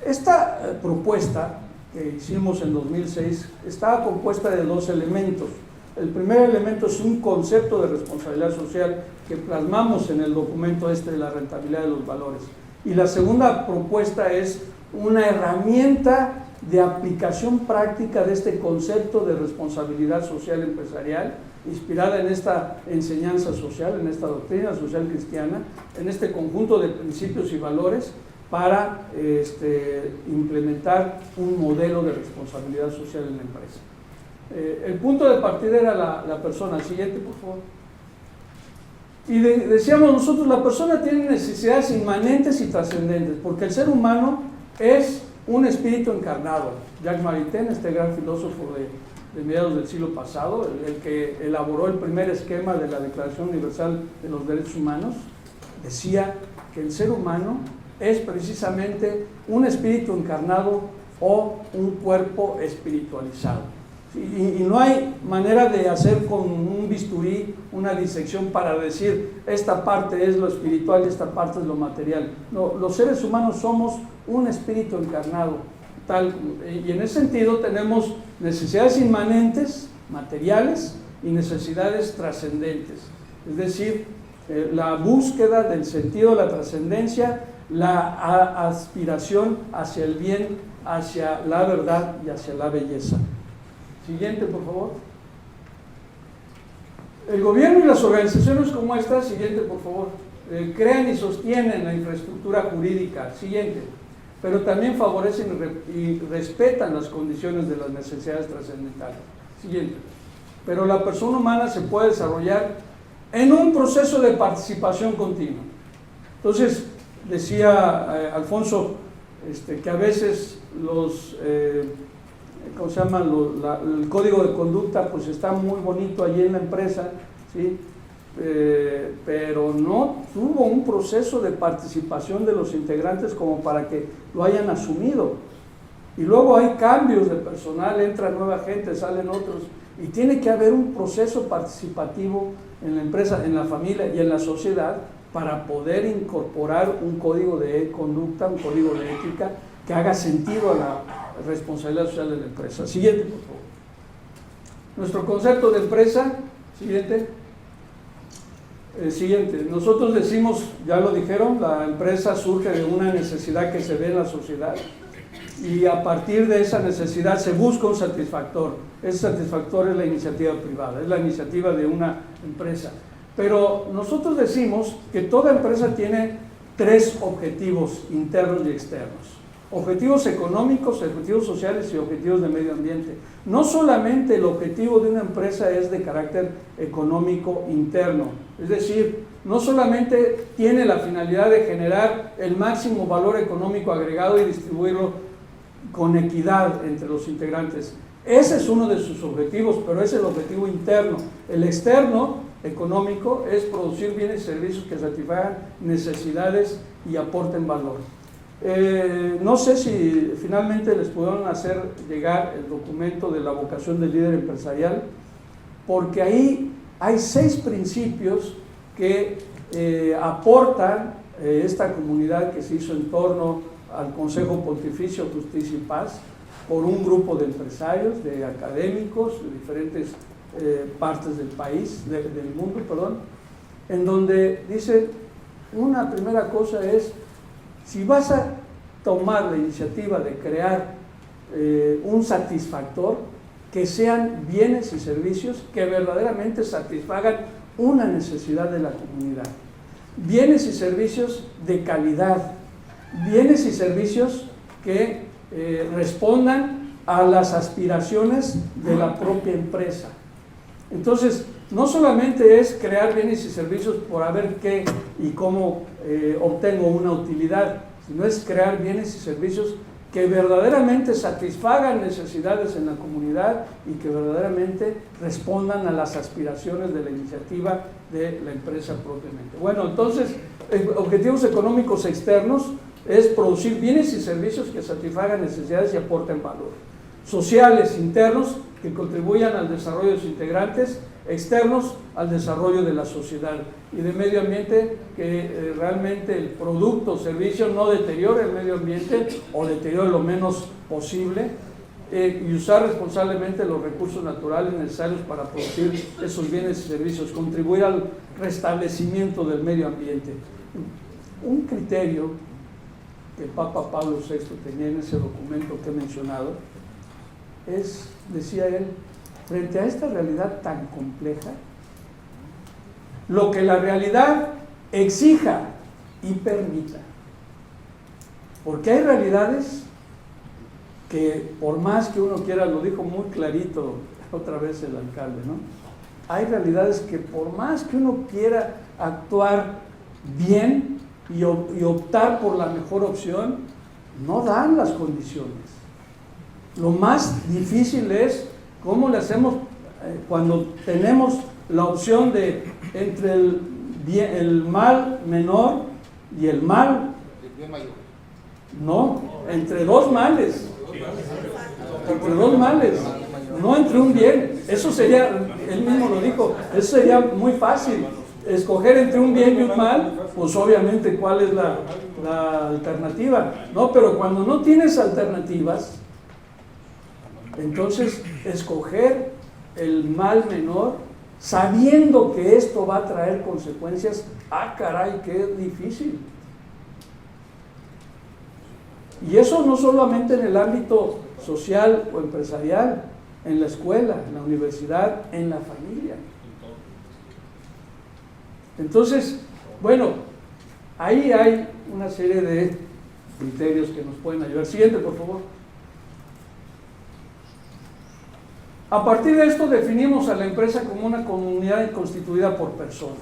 Esta propuesta que hicimos en 2006 estaba compuesta de dos elementos. El primer elemento es un concepto de responsabilidad social que plasmamos en el documento de la rentabilidad de los valores. Y la segunda propuesta es una herramienta de aplicación práctica de este concepto de responsabilidad social empresarial, inspirada en esta enseñanza social, en esta doctrina social cristiana, en este conjunto de principios y valores para implementar un modelo de responsabilidad social en la empresa. El punto de partida era la persona. Siguiente, por favor. Y decíamos nosotros, la persona tiene necesidades inmanentes y trascendentes, porque el ser humano es un espíritu encarnado. Jacques Maritain, este gran filósofo de mediados del siglo pasado, el que elaboró el primer esquema de la Declaración Universal de los Derechos Humanos, decía que el ser humano es precisamente un espíritu encarnado o un cuerpo espiritualizado. Y no hay manera de hacer con un bisturí una disección para decir esta parte es lo espiritual y esta parte es lo material. No, los seres humanos somos un espíritu encarnado, y en ese sentido tenemos necesidades inmanentes, materiales, y necesidades trascendentes. Es decir, la búsqueda del sentido, la trascendencia, la aspiración hacia el bien, hacia la verdad y hacia la belleza. Siguiente, por favor. El gobierno y las organizaciones como esta, siguiente, por favor, crean y sostienen la infraestructura jurídica, siguiente, pero también favorecen y respetan las condiciones de las necesidades trascendentales, siguiente. Pero la persona humana se puede desarrollar en un proceso de participación continua. Entonces, decía Alfonso, que a veces los... ¿cómo se llama? El código de conducta pues está muy bonito allí en la empresa, ¿sí? Pero no tuvo un proceso de participación de los integrantes como para que lo hayan asumido. Y luego hay cambios de personal, entra nueva gente, salen otros, y tiene que haber un proceso participativo en la empresa, en la familia y en la sociedad para poder incorporar un código de conducta, un código de ética que haga sentido a la responsabilidad social de la empresa. Siguiente, por favor. Nuestro concepto de empresa, siguiente. Siguiente. Nosotros decimos, ya lo dijeron, la empresa surge de una necesidad que se ve en la sociedad y a partir de esa necesidad se busca un satisfactor. Ese satisfactor es la iniciativa privada, es la iniciativa de una empresa. Pero nosotros decimos que toda empresa tiene tres objetivos internos y externos. Objetivos económicos, objetivos sociales y objetivos de medio ambiente. No solamente el objetivo de una empresa es de carácter económico interno, es decir, no solamente tiene la finalidad de generar el máximo valor económico agregado y distribuirlo con equidad entre los integrantes. Ese es uno de sus objetivos, pero es el objetivo interno. El externo, económico, es producir bienes y servicios que satisfagan necesidades y aporten valor. No sé si finalmente les pudieron hacer llegar el documento de la vocación del líder empresarial, porque ahí hay 6 principios que aportan esta comunidad que se hizo en torno al Consejo Pontificio Justicia y Paz por un grupo de empresarios, de académicos de diferentes partes del país, del mundo, perdón, en donde dice, una primera cosa es, si vas a tomar la iniciativa de crear un satisfactor, que sean bienes y servicios que verdaderamente satisfagan una necesidad de la comunidad. Bienes y servicios de calidad, bienes y servicios que respondan a las aspiraciones de la propia empresa. Entonces, no solamente es crear bienes y servicios por a ver qué y cómo obtengo una utilidad, sino es crear bienes y servicios que verdaderamente satisfagan necesidades en la comunidad y que verdaderamente respondan a las aspiraciones de la iniciativa de la empresa propiamente. Bueno, entonces, objetivos económicos externos es producir bienes y servicios que satisfagan necesidades y aporten valor. Sociales internos, que contribuyan al desarrollo de sus integrantes, externos al desarrollo de la sociedad, y de medio ambiente, que realmente el producto o servicio no deteriore el medio ambiente o deteriore lo menos posible, y usar responsablemente los recursos naturales necesarios para producir esos bienes y servicios, contribuir al restablecimiento del medio ambiente. Un criterio que el Papa Pablo VI tenía en ese documento que he mencionado es, decía él, frente a esta realidad tan compleja, lo que la realidad exija y permita. Porque hay realidades que, por más que uno quiera, lo dijo muy clarito otra vez el alcalde, ¿no? hay realidades que por más que uno quiera actuar bien y optar por la mejor opción, no dan las condiciones. Lo más difícil es cómo le hacemos cuando tenemos la opción de entre el mal menor y el mal, no, entre dos males, no entre un bien. Eso sería, él mismo lo dijo, eso sería muy fácil, escoger entre un bien y un mal, pues obviamente cuál es la alternativa, no, pero cuando no tienes alternativas, entonces escoger el mal menor, sabiendo que esto va a traer consecuencias, caray, qué difícil. Y eso no solamente en el ámbito social o empresarial, en la escuela, en la universidad, en la familia. Entonces, bueno, ahí hay una serie de criterios que nos pueden ayudar. Siguiente, por favor. A partir de esto definimos a la empresa como una comunidad constituida por personas.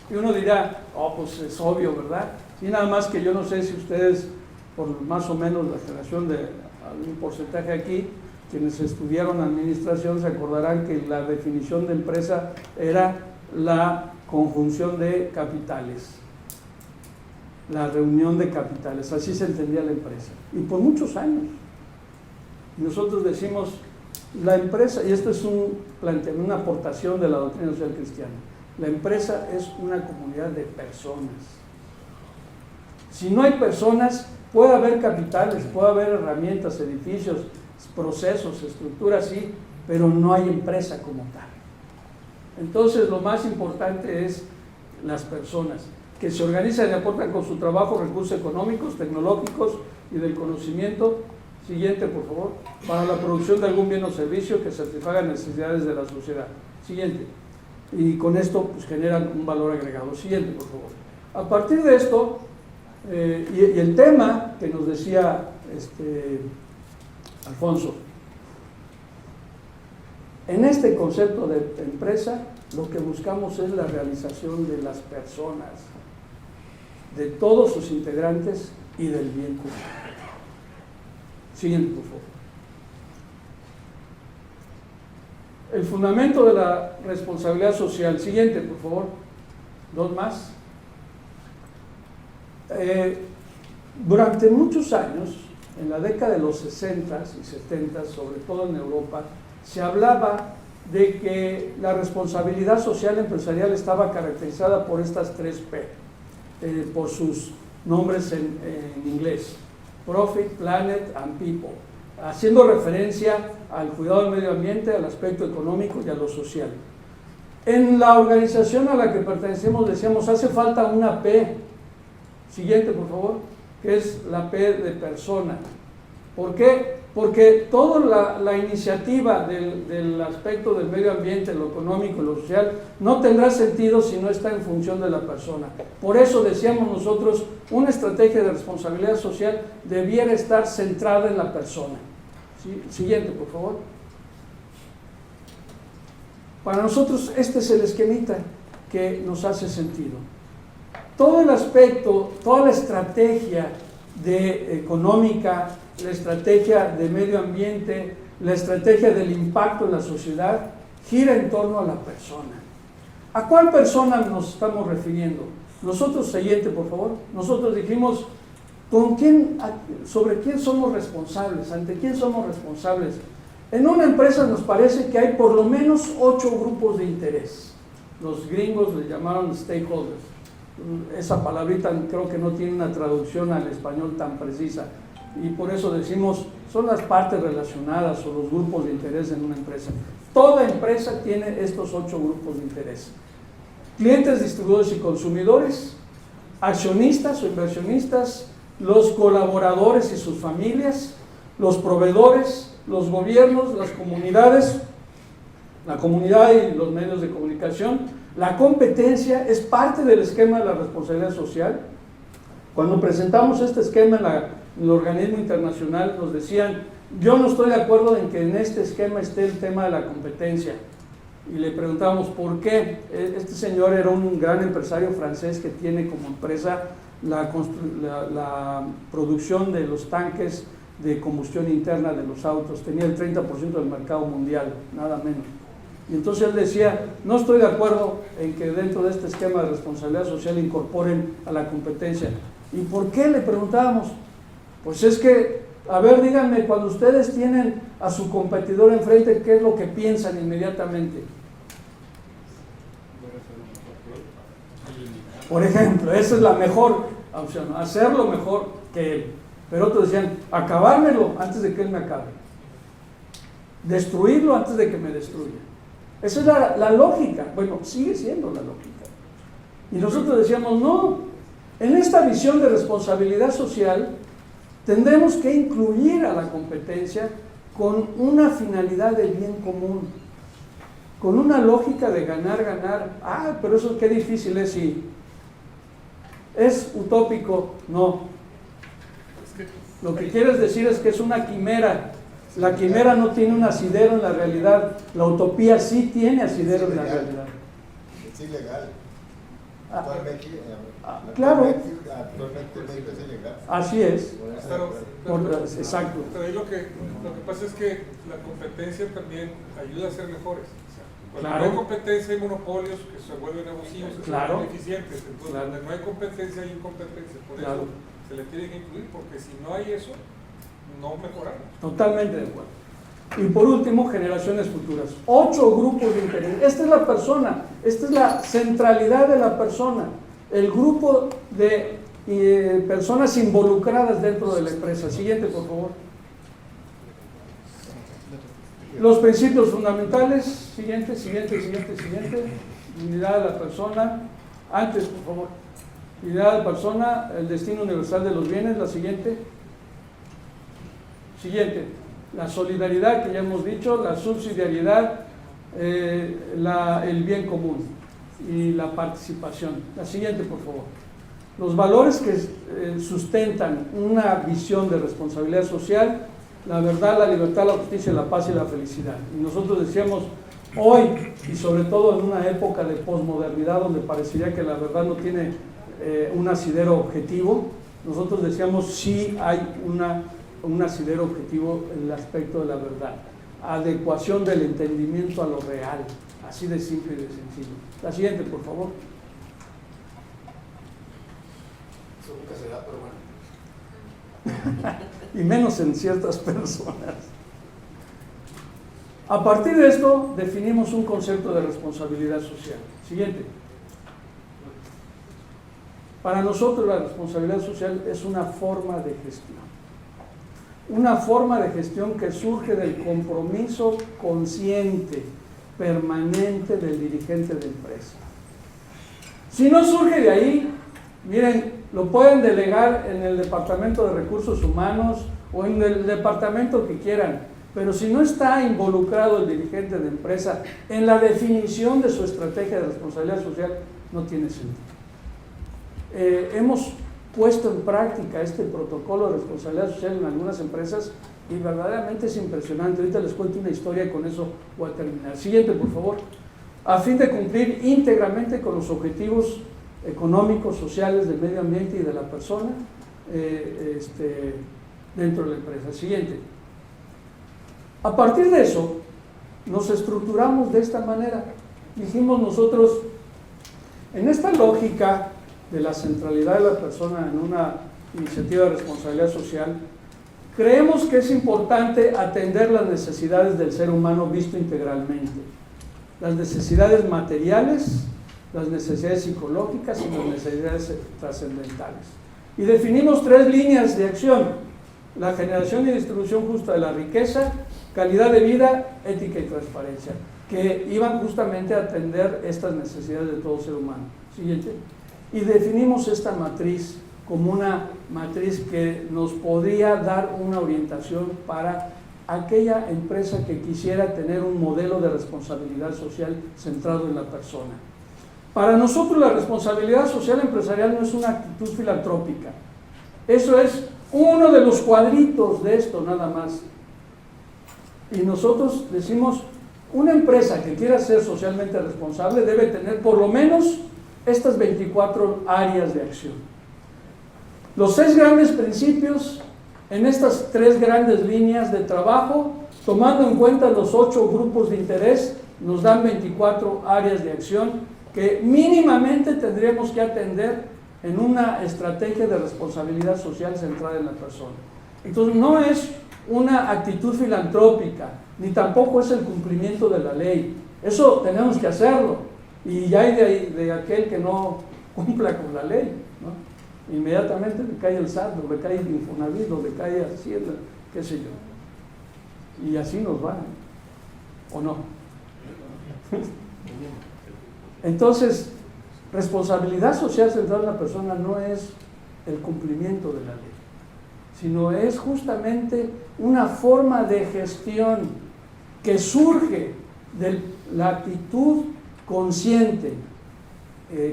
Y uno dirá, pues es obvio, ¿verdad? Y nada más que yo no sé si ustedes, por más o menos la generación de algún porcentaje aquí, quienes estudiaron administración se acordarán que la definición de empresa era la conjunción de capitales, la reunión de capitales, así se entendía la empresa. Y por muchos años. Nosotros decimos, la empresa, y esto es una aportación de la doctrina social cristiana, la empresa es una comunidad de personas. Si no hay personas, puede haber capitales, puede haber herramientas, edificios, procesos, estructuras, sí, pero no hay empresa como tal. Entonces, lo más importante es las personas, que se organizan y aportan con su trabajo recursos económicos, tecnológicos y del conocimiento. Siguiente, por favor. Para la producción de algún bien o servicio que satisfaga necesidades de la sociedad. Siguiente. Y con esto, pues, generan un valor agregado. Siguiente, por favor. A partir de esto, y el tema que nos decía Alfonso, en este concepto de empresa, lo que buscamos es la realización de las personas, de todos sus integrantes y del bien común. Siguiente, por favor. El fundamento de la responsabilidad social. Siguiente, por favor. Dos más. Durante muchos años, en la década de los 60s y 70s, sobre todo en Europa, se hablaba de que la responsabilidad social empresarial estaba caracterizada por estas 3 P, por sus nombres en inglés: Profit, Planet and People, haciendo referencia al cuidado del medio ambiente, al aspecto económico y a lo social. En la organización a la que pertenecemos decíamos, hace falta una P. Siguiente, por favor, que es la P de persona. ¿Por qué? Porque toda la iniciativa del aspecto del medio ambiente, lo económico y lo social, no tendrá sentido si no está en función de la persona. Por eso decíamos nosotros, una estrategia de responsabilidad social debiera estar centrada en la persona. ¿Sí? Siguiente, por favor. Para nosotros este es el esquemita que nos hace sentido. Todo el aspecto, toda la estrategia económica, la estrategia de medio ambiente, la estrategia del impacto en la sociedad, gira en torno a la persona. ¿A cuál persona nos estamos refiriendo? Nosotros, siguiente, por favor, nosotros dijimos, ¿sobre quién somos responsables? ¿Ante quién somos responsables? En una empresa nos parece que hay por lo menos 8 grupos de interés. Los gringos le llamaron stakeholders. Esa palabrita creo que no tiene una traducción al español tan precisa. Y por eso decimos, son las partes relacionadas o los grupos de interés en una empresa. Toda empresa tiene estos 8 grupos de interés: clientes, distribuidores y consumidores, accionistas o inversionistas, los colaboradores y sus familias, los proveedores, los gobiernos, las comunidades, la comunidad y los medios de comunicación. La competencia es parte del esquema de la responsabilidad social. Cuando presentamos este esquema en el organismo internacional, nos decían, yo no estoy de acuerdo en que en este esquema esté el tema de la competencia. y le preguntamos por qué. Este señor era un gran empresario francés que tiene como empresa la producción de los tanques de combustión interna de los autos. Tenía el 30% del mercado mundial, nada menos. Y entonces él decía, no estoy de acuerdo en que dentro de este esquema de responsabilidad social incorporen a la competencia. ¿Y por qué? Le preguntábamos. Pues es que, a ver, díganme, cuando ustedes tienen a su competidor enfrente, ¿qué es lo que piensan inmediatamente? Por ejemplo, esa es la mejor opción, hacerlo mejor que él. Pero otros decían, acabármelo antes de que él me acabe. Destruirlo antes de que me destruya. Esa es la lógica. Bueno, sigue siendo la lógica. Y nosotros decíamos, no, en esta visión de responsabilidad social tendremos que incluir a la competencia con una finalidad de bien común, con una lógica de ganar, ganar. Ah, pero eso qué difícil es, sí. ¿Es utópico? No. Lo que quieres decir es que es una quimera. La quimera no tiene un asidero en la realidad. La utopía sí tiene asidero en la realidad. Es ilegal. Actualmente es ilegal. Así es. Exacto. Pero ahí lo que pasa es que la competencia también ayuda a ser mejores. Cuando no hay competencia hay monopolios que se vuelven abusivos, que se vuelven eficientes. Entonces, donde no hay competencia hay incompetencia. Por eso se le tiene que incluir, porque si no hay eso, no mejoramos. Totalmente de acuerdo. Y por último, generaciones futuras. 8 grupos de interés. Esta es la persona, esta es la centralidad de la persona. El grupo de personas involucradas dentro de la empresa. Siguiente, por favor. Los principios fundamentales. Siguiente. Unidad de la persona. Antes, por favor. Unidad de la persona, el destino universal de los bienes. La siguiente. La solidaridad, que ya hemos dicho, la subsidiariedad, el bien común y la participación. La siguiente, por favor. Los valores que sustentan una visión de responsabilidad social, la verdad, la libertad, la justicia, la paz y la felicidad. Y nosotros decíamos, hoy, y sobre todo en una época de posmodernidad donde parecería que la verdad no tiene un asidero objetivo, nosotros decíamos, sí hay un asidero objetivo en el aspecto de la verdad. Adecuación del entendimiento a lo real. Así de simple y de sencillo. La siguiente, por favor. Eso nunca se da, pero bueno. Y menos en ciertas personas. A partir de esto, definimos un concepto de responsabilidad social. Siguiente. Para nosotros la responsabilidad social es una forma de gestión. Una forma de gestión que surge del compromiso consciente, permanente del dirigente de empresa. Si no surge de ahí, miren, lo pueden delegar en el Departamento de Recursos Humanos o en el departamento que quieran, pero si no está involucrado el dirigente de empresa en la definición de su estrategia de responsabilidad social, no tiene sentido. Hemos puesto en práctica este protocolo de responsabilidad social en algunas empresas y verdaderamente es impresionante. Ahorita les cuento una historia y con eso voy a terminar. Siguiente, por favor. A fin de cumplir íntegramente con los objetivos económicos, sociales, del medio ambiente y de la persona dentro de la empresa. Siguiente. A partir de eso, nos estructuramos de esta manera. Dijimos nosotros, en esta lógica de la centralidad de la persona en una iniciativa de responsabilidad social, creemos que es importante atender las necesidades del ser humano visto integralmente. Las necesidades materiales, las necesidades psicológicas y las necesidades trascendentales. Y definimos 3 líneas de acción: la generación y distribución justa de la riqueza, calidad de vida, ética y transparencia, que iban justamente a atender estas necesidades de todo ser humano. Siguiente. Y definimos esta matriz como una matriz que nos podría dar una orientación para aquella empresa que quisiera tener un modelo de responsabilidad social centrado en la persona. Para nosotros la responsabilidad social empresarial no es una actitud filantrópica. Eso es uno de los cuadritos de esto nada más. Y nosotros decimos, una empresa que quiera ser socialmente responsable debe tener por lo menos estas 24 áreas de acción. Los 6 grandes principios en estas 3 grandes líneas de trabajo, tomando en cuenta los 8 grupos de interés, nos dan 24 áreas de acción que mínimamente tendríamos que atender en una estrategia de responsabilidad social centrada en la persona. Entonces no es una actitud filantrópica, ni tampoco es el cumplimiento de la ley. Eso tenemos que hacerlo, y ya hay de aquel que no cumpla con la ley, ¿no? Inmediatamente le cae el SAT, o le cae el Infonavit, o le cae Hacienda, qué sé yo. Y así nos va, ¿o no? Entonces, responsabilidad social centrada en la persona no es el cumplimiento de la ley, sino es justamente una forma de gestión que surge de la actitud consciente,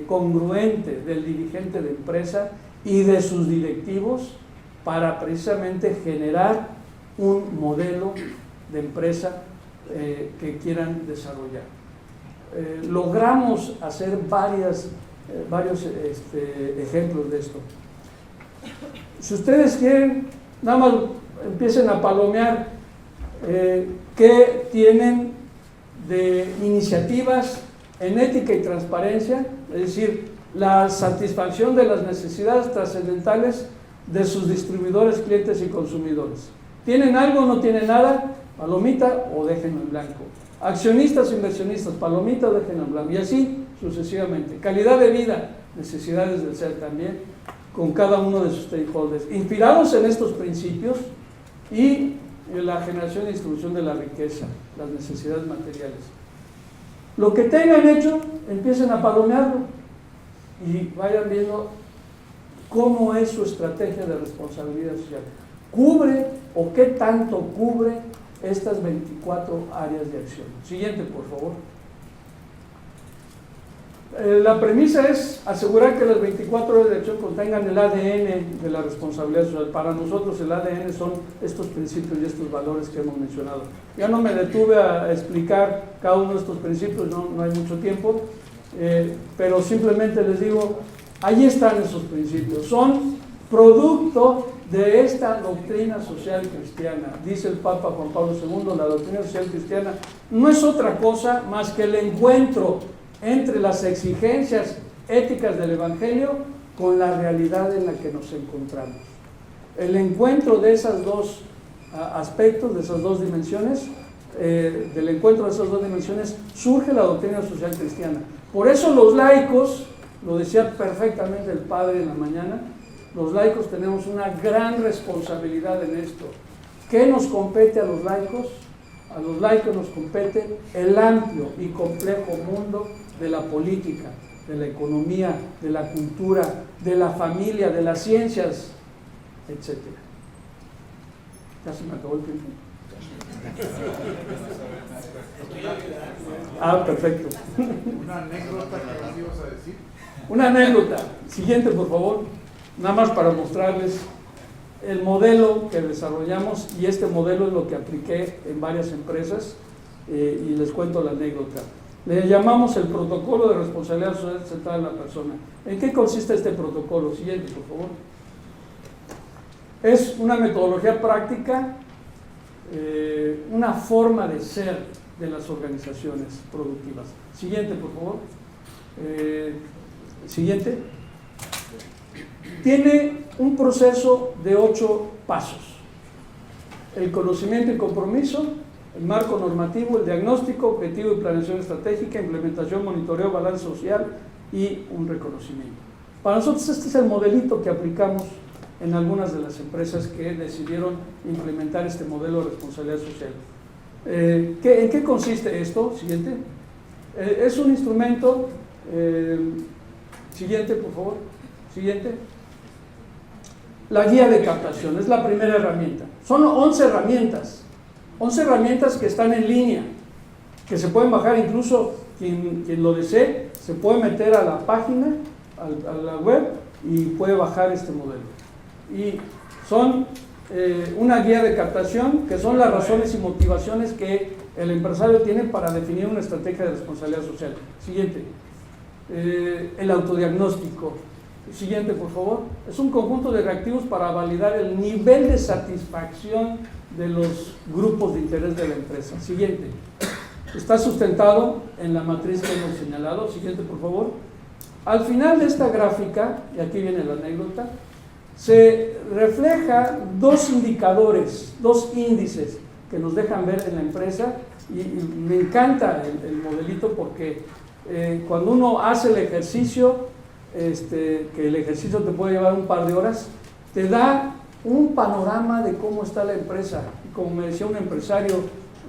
congruente del dirigente de empresa y de sus directivos para precisamente generar un modelo de empresa que quieran desarrollar. Logramos hacer varios ejemplos de esto. Si ustedes quieren, nada más empiecen a palomear qué tienen de iniciativas en ética y transparencia, es decir, la satisfacción de las necesidades trascendentales de sus distribuidores, clientes y consumidores. ¿Tienen algo o no tienen nada? Palomita o déjenlo en blanco. Accionistas, inversionistas, palomita o déjenlo en blanco. Y así sucesivamente. Calidad de vida, necesidades del ser también, con cada uno de sus stakeholders. Inspirados en estos principios y en la generación y distribución de la riqueza, las necesidades materiales. Lo que tengan hecho, empiecen a palomearlo y vayan viendo cómo es su estrategia de responsabilidad social. ¿Cubre o qué tanto cubre estas 24 áreas de acción? Siguiente, por favor. La premisa es asegurar que las 24 áreas de acción contengan el ADN de la responsabilidad social. Para nosotros el ADN son estos principios y estos valores que hemos mencionado. Ya no me detuve a explicar cada uno de estos principios, no hay mucho tiempo, pero simplemente les digo, ahí están esos principios. Son producto de esta doctrina social cristiana. Dice el Papa Juan Pablo II, la doctrina social cristiana no es otra cosa más que el encuentro entre las exigencias éticas del Evangelio con la realidad en la que nos encontramos. El encuentro de esos dos aspectos, de esas dos dimensiones, del encuentro de esas dos dimensiones, surge la doctrina social cristiana. Por eso los laicos, lo decía perfectamente el Padre en la mañana, los laicos tenemos una gran responsabilidad en esto. ¿Qué nos compete a los laicos? A los laicos nos compete el amplio y complejo mundo de la política, de la economía, de la cultura, de la familia, de las ciencias, etc. Ya se me acabó el tiempo. Perfecto. Una anécdota que nos ibas a decir. Una anécdota. Siguiente, por favor. Nada más para mostrarles el modelo que desarrollamos, y este modelo es lo que apliqué en varias empresas, y les cuento la anécdota. Le llamamos el protocolo de responsabilidad social centrada en la persona. ¿En qué consiste este protocolo? Siguiente, por favor. Es una metodología práctica, una forma de ser de las organizaciones productivas. Siguiente, por favor. Siguiente. Tiene un proceso de 8 pasos: el conocimiento y compromiso, el marco normativo, el diagnóstico, objetivo y planeación estratégica, implementación, monitoreo, balance social y un reconocimiento. Para nosotros este es el modelito que aplicamos en algunas de las empresas que decidieron implementar este modelo de responsabilidad social. ¿En qué consiste esto? Siguiente. Es un instrumento. Siguiente, por favor. Siguiente. La guía de captación es la primera herramienta. Son 11 herramientas. 11 herramientas que están en línea, que se pueden bajar, incluso quien lo desee, se puede meter a la página, a la web, y puede bajar este modelo. Y son una guía de captación, que son las razones y motivaciones que el empresario tiene para definir una estrategia de responsabilidad social. Siguiente. El autodiagnóstico. Siguiente, por favor. Es un conjunto de reactivos para validar el nivel de satisfacción de los grupos de interés de la empresa. Siguiente. Está sustentado en la matriz que hemos señalado. Siguiente, por favor. Al final de esta gráfica, y aquí viene la anécdota, se refleja dos indicadores, dos índices que nos dejan ver en la empresa, y me encanta el modelito porque cuando uno hace el ejercicio, que el ejercicio te puede llevar un par de horas, te da un panorama de cómo está la empresa. Y como me decía un empresario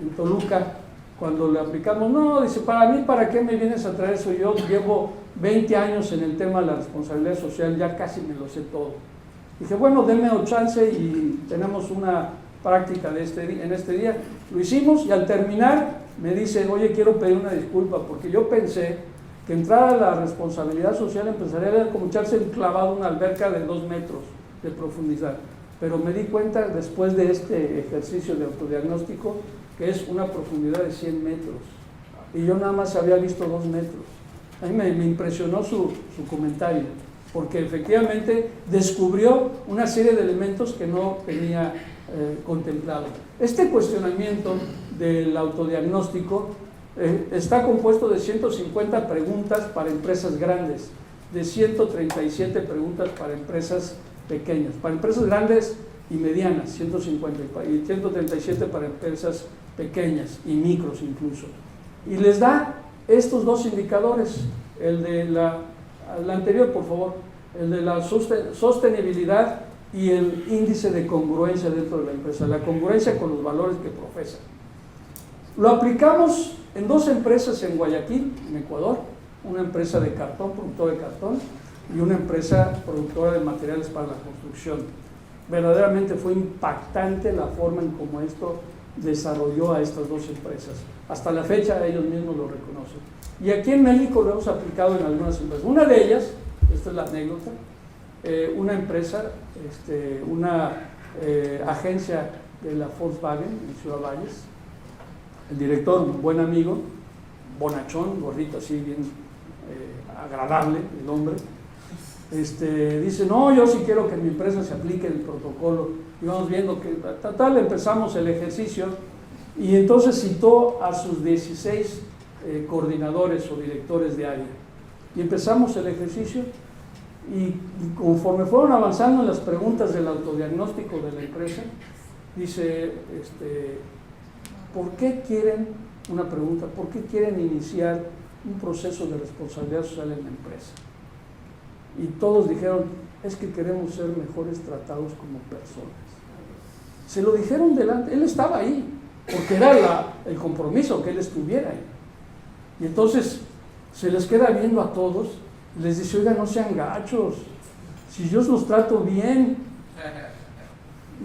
en Toluca, cuando le aplicamos, no, dice, para mí, ¿para qué me vienes a traer eso? Yo llevo 20 años en el tema de la responsabilidad social, ya casi me lo sé todo. Dije, bueno, denme un chance y tenemos una práctica en este día. Lo hicimos y al terminar me dice, oye, quiero pedir una disculpa porque yo pensé que entrar a la responsabilidad social empresarial era como echarse clavado en una alberca de 2 metros de profundidad. Pero me di cuenta después de este ejercicio de autodiagnóstico que es una profundidad de 100 metros. Y yo nada más había visto 2 metros. A mí me impresionó su comentario, porque efectivamente descubrió una serie de elementos que no tenía contemplado. Este cuestionamiento del autodiagnóstico está compuesto de 150 preguntas para empresas grandes, de 137 preguntas para empresas pequeñas, para empresas grandes y medianas, 150, y 137 para empresas pequeñas y micros incluso. Y les da estos dos indicadores, el de la anterior, por favor, el de la sostenibilidad y el índice de congruencia dentro de la empresa, la congruencia con los valores que profesa. Lo aplicamos en 2 empresas en Guayaquil, en Ecuador, una empresa de cartón, productora de cartón, y una empresa productora de materiales para la construcción. Verdaderamente fue impactante la forma en cómo esto desarrolló a estas 2 empresas. Hasta la fecha ellos mismos lo reconocen. Y aquí en México lo hemos aplicado en algunas empresas. Una de ellas, esta es la anécdota, una empresa, una agencia de la Volkswagen en Ciudad Valles. El director, un buen amigo, bonachón, gordito así, bien agradable el hombre, dice, no, yo sí quiero que en mi empresa se aplique el protocolo. Y vamos viendo que tal, empezamos el ejercicio y entonces citó a sus 16 coordinadores o directores de área. Y empezamos el ejercicio y conforme fueron avanzando en las preguntas del autodiagnóstico de la empresa, dice, ¿por qué quieren, una pregunta, ¿por qué quieren iniciar un proceso de responsabilidad social en la empresa? Y todos dijeron, es que queremos ser mejores tratados como personas. Se lo dijeron delante, él estaba ahí, porque era el compromiso que él estuviera ahí. Y entonces se les queda viendo a todos, les dice, oiga, no sean gachos, si yo los trato bien.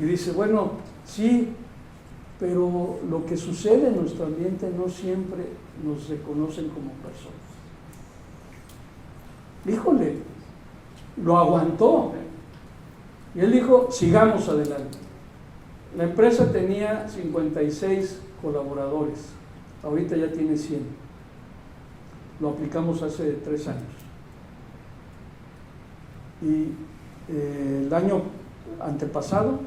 Y dice, bueno, sí, pero lo que sucede en nuestro ambiente no siempre nos reconocen como personas. Híjole, lo aguantó. Y él dijo, sigamos adelante. La empresa tenía 56 colaboradores, ahorita ya tiene 100. Lo aplicamos hace 3 años. Y el año pasado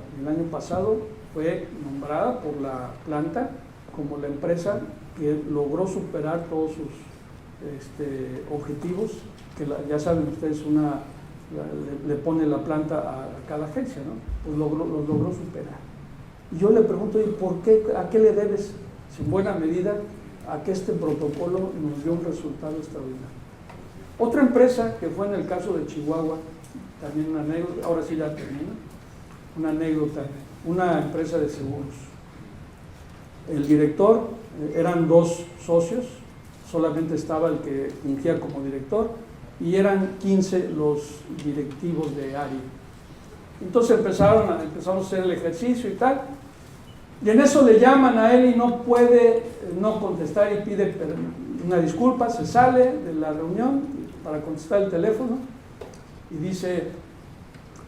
fue nombrada por la planta como la empresa que logró superar todos sus objetivos, que ya saben ustedes, le pone la planta a cada agencia, ¿no? Pues los logró superar. Y yo le pregunto, ¿y por qué? ¿A qué le debes? En buena medida a que este protocolo nos dio un resultado extraordinario. Otra empresa que fue en el caso de Chihuahua, también una anécdota, ahora sí ya termino, una anécdota, una empresa de seguros. El director, eran 2 socios, solamente estaba el que fungía como director, y eran 15 los directivos de área. Entonces empezamos a hacer el ejercicio y tal, y en eso le llaman a él y no puede no contestar y pide una disculpa, se sale de la reunión para contestar el teléfono y dice,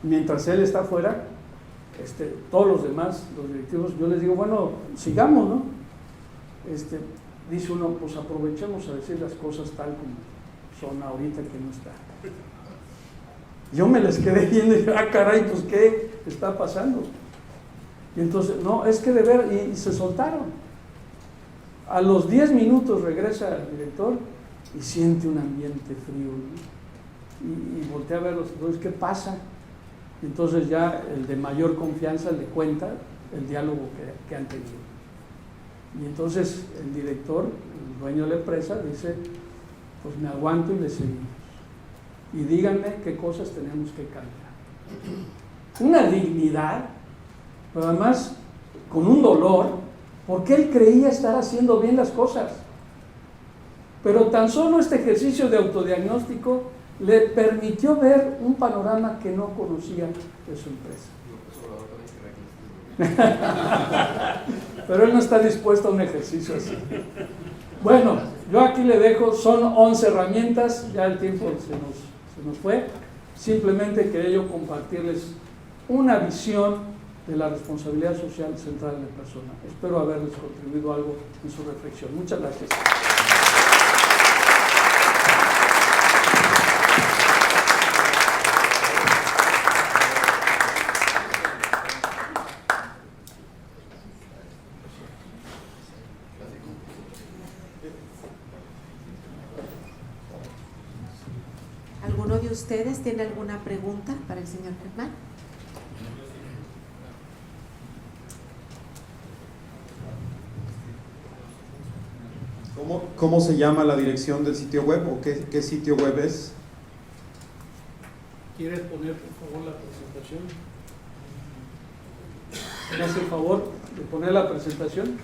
mientras él está afuera, todos los demás, los directivos, yo les digo, bueno, sigamos, ¿no? dice uno, pues aprovechemos a decir las cosas tal como son ahorita que no está. Yo me les quedé viendo y dije, caray, pues ¿qué está pasando? Y entonces, no, es que de ver, y se soltaron. A los 10 minutos regresa el director y siente un ambiente frío, ¿no? Y voltea a ver los dos, ¿qué pasa? Y entonces ya el de mayor confianza le cuenta el diálogo que han tenido. Y entonces el director, el dueño de la empresa, dice, pues me aguanto y le seguimos. Y díganme qué cosas tenemos que cambiar. Una dignidad, pero además con un dolor, porque él creía estar haciendo bien las cosas. Pero tan solo este ejercicio de autodiagnóstico le permitió ver un panorama que no conocía de su empresa. Pero él no está dispuesto a un ejercicio así. Bueno, yo aquí le dejo, son 11 herramientas, ya el tiempo se nos fue. Simplemente quería yo compartirles una visión de la responsabilidad social central de la persona. Espero haberles contribuido algo en su reflexión. Muchas gracias. ¿Alguno de ustedes tiene alguna pregunta para el señor Germán? ¿Cómo se llama la dirección del sitio web o qué sitio web es? ¿Quieres poner por favor la presentación? ¿Me hace el favor de poner la presentación?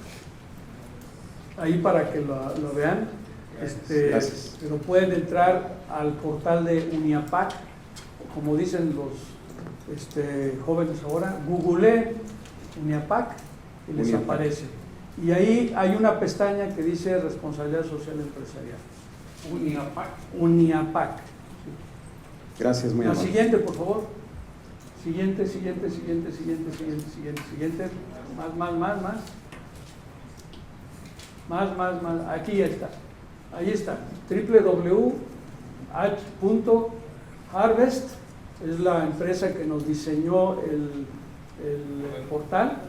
Ahí para que lo vean. Gracias. Pero pueden entrar al portal de Uniapac, como dicen los jóvenes ahora, googleé Uniapac y les aparece. Y ahí hay una pestaña que dice Responsabilidad Social Empresarial. Uniapac. Gracias, muy amable. La siguiente, por favor. Siguiente. Más. Aquí está. Ahí está. www.harvest es la empresa que nos diseñó el portal.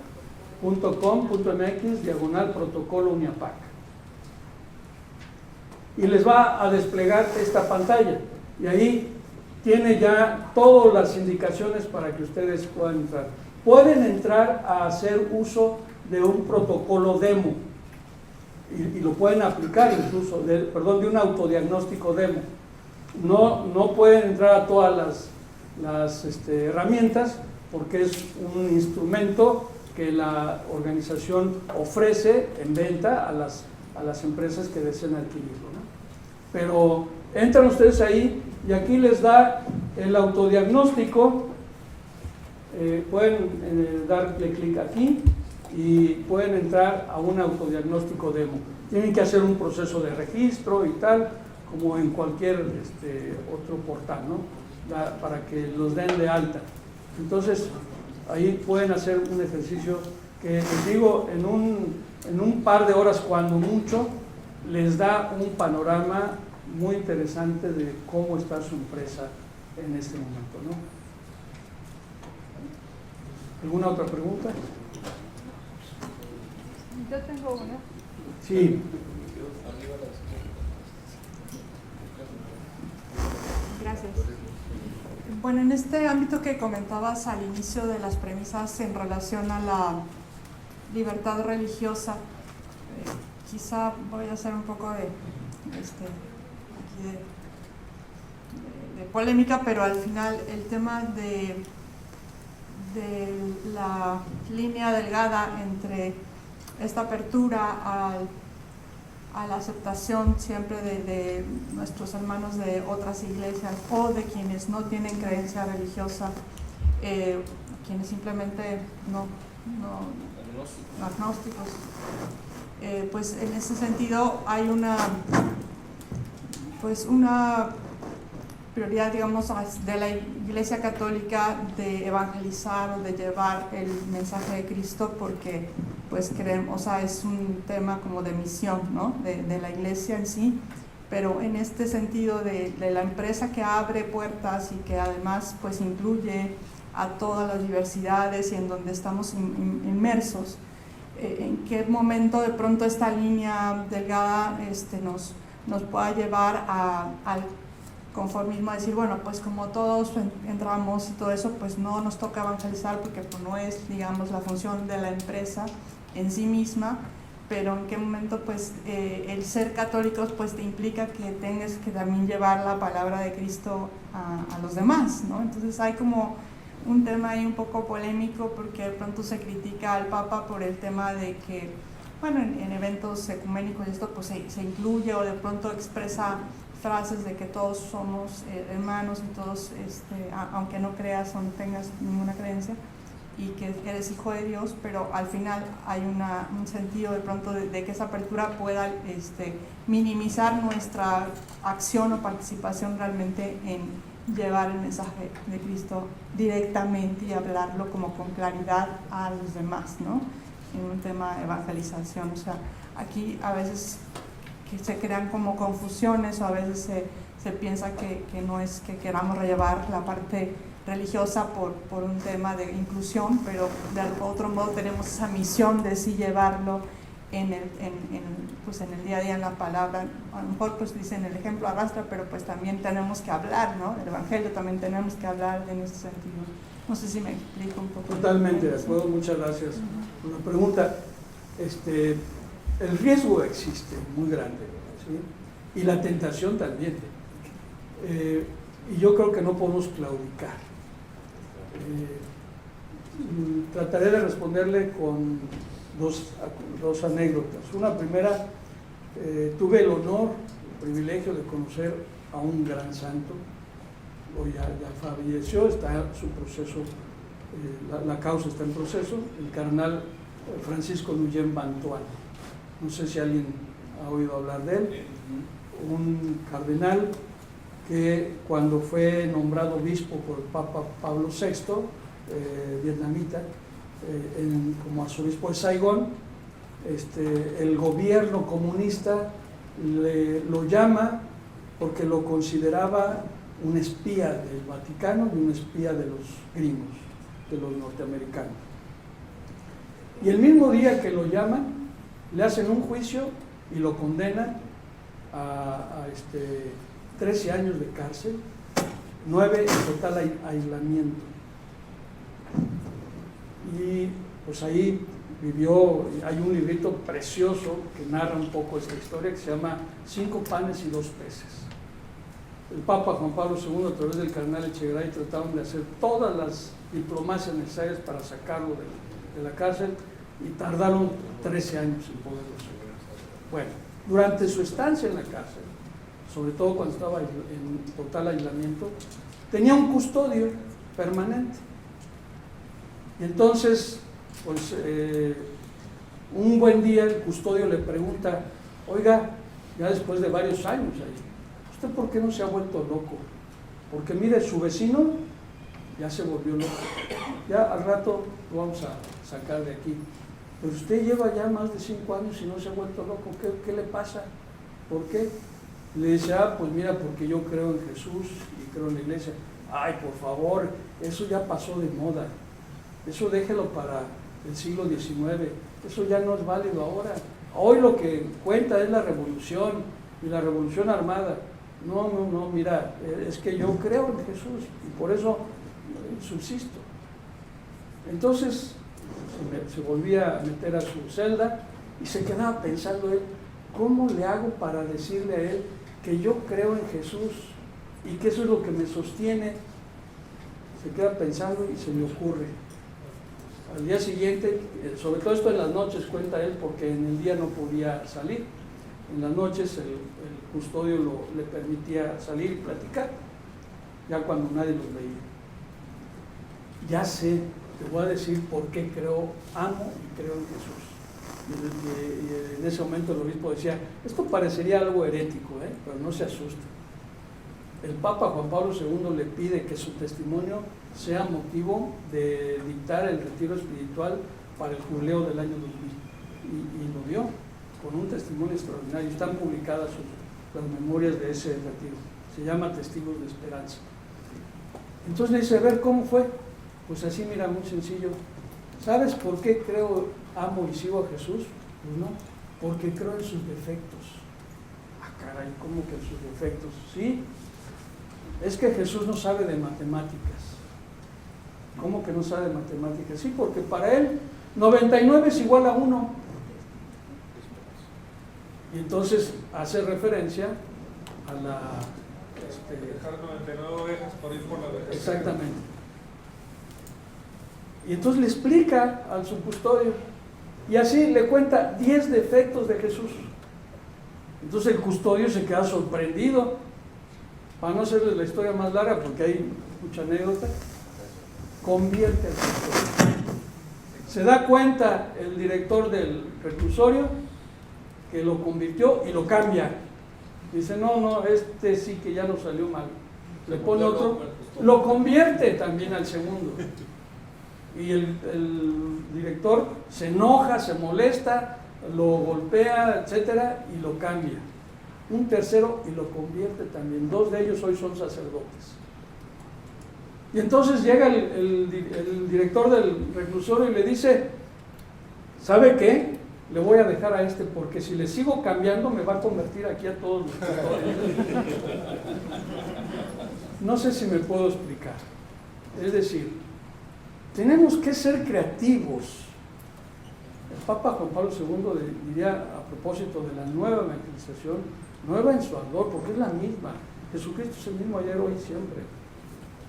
.com.mx/protocolo Uniapac. Y les va a desplegar esta pantalla. Y ahí tiene ya todas las indicaciones para que ustedes puedan entrar. Pueden entrar a hacer uso de un protocolo demo. Y lo pueden aplicar incluso, de un autodiagnóstico demo. No pueden entrar a todas las herramientas porque es un instrumento que la organización ofrece en venta a las empresas que deseen adquirirlo, ¿no? Pero entran ustedes ahí y aquí les da el autodiagnóstico. Pueden darle clic aquí y pueden entrar a un autodiagnóstico demo. Tienen que hacer un proceso de registro y tal, como en cualquier otro portal, ¿no? Para que los den de alta. Entonces, ahí pueden hacer un ejercicio que, les digo, en un par de horas, cuando mucho, les da un panorama muy interesante de cómo está su empresa en este momento, ¿no? ¿Alguna otra pregunta? Yo tengo una. Sí. Gracias. Bueno, en este ámbito que comentabas al inicio de las premisas en relación a la libertad religiosa, quizá voy a hacer un poco de polémica, pero al final el tema de la línea delgada entre esta apertura a la aceptación siempre de nuestros hermanos de otras iglesias o de quienes no tienen creencia religiosa, quienes simplemente agnósticos, pues en ese sentido hay una prioridad, digamos, de la Iglesia Católica de evangelizar o de llevar el mensaje de Cristo, porque pues creemos, o sea, es un tema como de misión, ¿no? de la iglesia en sí, pero en este sentido de la empresa que abre puertas y que además pues incluye a todas las diversidades y en donde estamos inmersos, en qué momento de pronto esta línea delgada nos pueda llevar al conformismo, a decir, bueno, pues como todos entramos y todo eso, pues no nos toca evangelizar porque pues no es, digamos, la función de la empresa en sí misma, pero en qué momento pues el ser católicos pues te implica que tengas que también llevar la palabra de Cristo a los demás, ¿no? Entonces hay como un tema ahí un poco polémico porque de pronto se critica al Papa por el tema de que, bueno, en eventos ecuménicos esto pues se incluye o de pronto expresa frases de que todos somos hermanos y todos, aunque no creas o no tengas ninguna creencia, y que eres hijo de Dios, pero al final hay un sentido de pronto de que esa apertura pueda minimizar nuestra acción o participación realmente en llevar el mensaje de Cristo directamente y hablarlo como con claridad a los demás, ¿no? En un tema de evangelización. O sea, aquí a veces que se crean como confusiones o a veces se piensa que no es que queramos rellevar la parte religiosa por un tema de inclusión, pero de otro modo tenemos esa misión de sí llevarlo en el día a día en la palabra. A lo mejor pues dicen el ejemplo arrastra, pero pues también tenemos que hablar, ¿no? Del evangelio también tenemos que hablar en ese sentido. No sé si me explico un poco. Totalmente de acuerdo, muchas gracias por la pregunta. El riesgo existe muy grande, ¿sí? Y la tentación también. Y yo creo que no podemos claudicar. Trataré de responderle con dos anécdotas. Una primera, tuve el honor, el privilegio de conocer a un gran santo. Hoy ya falleció, está su proceso, la causa está en proceso, el cardenal Francisco Nuyen Bantuán. No sé si alguien ha oído hablar de él. Un cardenal que cuando fue nombrado obispo por el Papa Pablo VI, vietnamita, como arzobispo de Saigón, el gobierno comunista lo llama porque lo consideraba un espía del Vaticano y un espía de los gringos, de los norteamericanos. Y el mismo día que lo llaman, le hacen un juicio y lo condenan a 13 años de cárcel, 9 en total aislamiento. Y pues ahí vivió, hay un librito precioso que narra un poco esta historia que se llama 5 panes y 2 peces. El Papa Juan Pablo II, a través del cardenal Echegaray, trataron de hacer todas las diplomacias necesarias para sacarlo de la cárcel y tardaron 13 años en poderlo sacar. Bueno, durante su estancia en la cárcel, sobre todo cuando estaba en total aislamiento, tenía un custodio permanente. Y entonces, pues, un buen día el custodio le pregunta, oiga, ya después de varios años ahí, ¿usted por qué no se ha vuelto loco? Porque mire, su vecino ya se volvió loco. Ya al rato lo vamos a sacar de aquí. Pero usted lleva ya más de 5 años y no se ha vuelto loco. ¿Qué le pasa? ¿Por qué? Le dice, pues mira, porque yo creo en Jesús y creo en la iglesia. Ay, por favor, eso ya pasó de moda. Eso déjelo para el siglo XIX. Eso ya no es válido ahora. Hoy lo que cuenta es la revolución y la revolución armada. No, mira, es que yo creo en Jesús y por eso subsisto. Entonces se volvía a meter a su celda y se quedaba pensando él, ¿cómo le hago para decirle a él que yo creo en Jesús y que eso es lo que me sostiene? Se queda pensando y se le ocurre. Al día siguiente, sobre todo esto en las noches cuenta él, porque en el día no podía salir. En las noches el custodio le permitía salir y platicar, ya cuando nadie los veía. Ya sé, te voy a decir por qué amo y creo en Jesús. Y en ese momento el obispo decía, esto parecería algo herético, pero no se asuste. El Papa Juan Pablo II le pide que su testimonio sea motivo de dictar el retiro espiritual para el jubileo del año 2000 y lo dio con un testimonio extraordinario. Están publicadas las memorias de ese retiro. Se llama Testigos de Esperanza. Entonces le dice, a ver, ¿cómo fue? Pues así, mira, muy sencillo. ¿Sabes por qué creo, amo y sigo a Jesús? Pues no, porque creo en sus defectos. Ah, caray, ¿cómo que en sus defectos? Sí, es que Jesús no sabe de matemáticas. ¿Cómo que no sabe de matemáticas? Sí, porque para él 99 es igual a 1. Y entonces hace referencia a la... Dejar 99 ovejas por ir por la oveja. Exactamente. Y entonces le explica al su custodio y así le cuenta 10 defectos de Jesús. Entonces el custodio se queda sorprendido. Para no hacerles la historia más larga, porque hay mucha anécdota, convierte al custodio. Se da cuenta el director del reclusorio que lo convirtió y lo cambia. Dice, no, este sí que ya no salió mal. Le pone otro, lo convierte también al segundo. Y el director se enoja, se molesta, lo golpea, etcétera, y lo cambia. Un tercero y lo convierte también. 2 de ellos hoy son sacerdotes. Y entonces llega el director del reclusorio y le dice, ¿sabe qué? Le voy a dejar a este porque si le sigo cambiando me va a convertir aquí a todos los custodios. No sé si me puedo explicar. Es decir, tenemos que ser creativos. El Papa Juan Pablo II diría a propósito de la nueva evangelización, nueva en su ardor, porque es la misma. Jesucristo es el mismo ayer, hoy y siempre.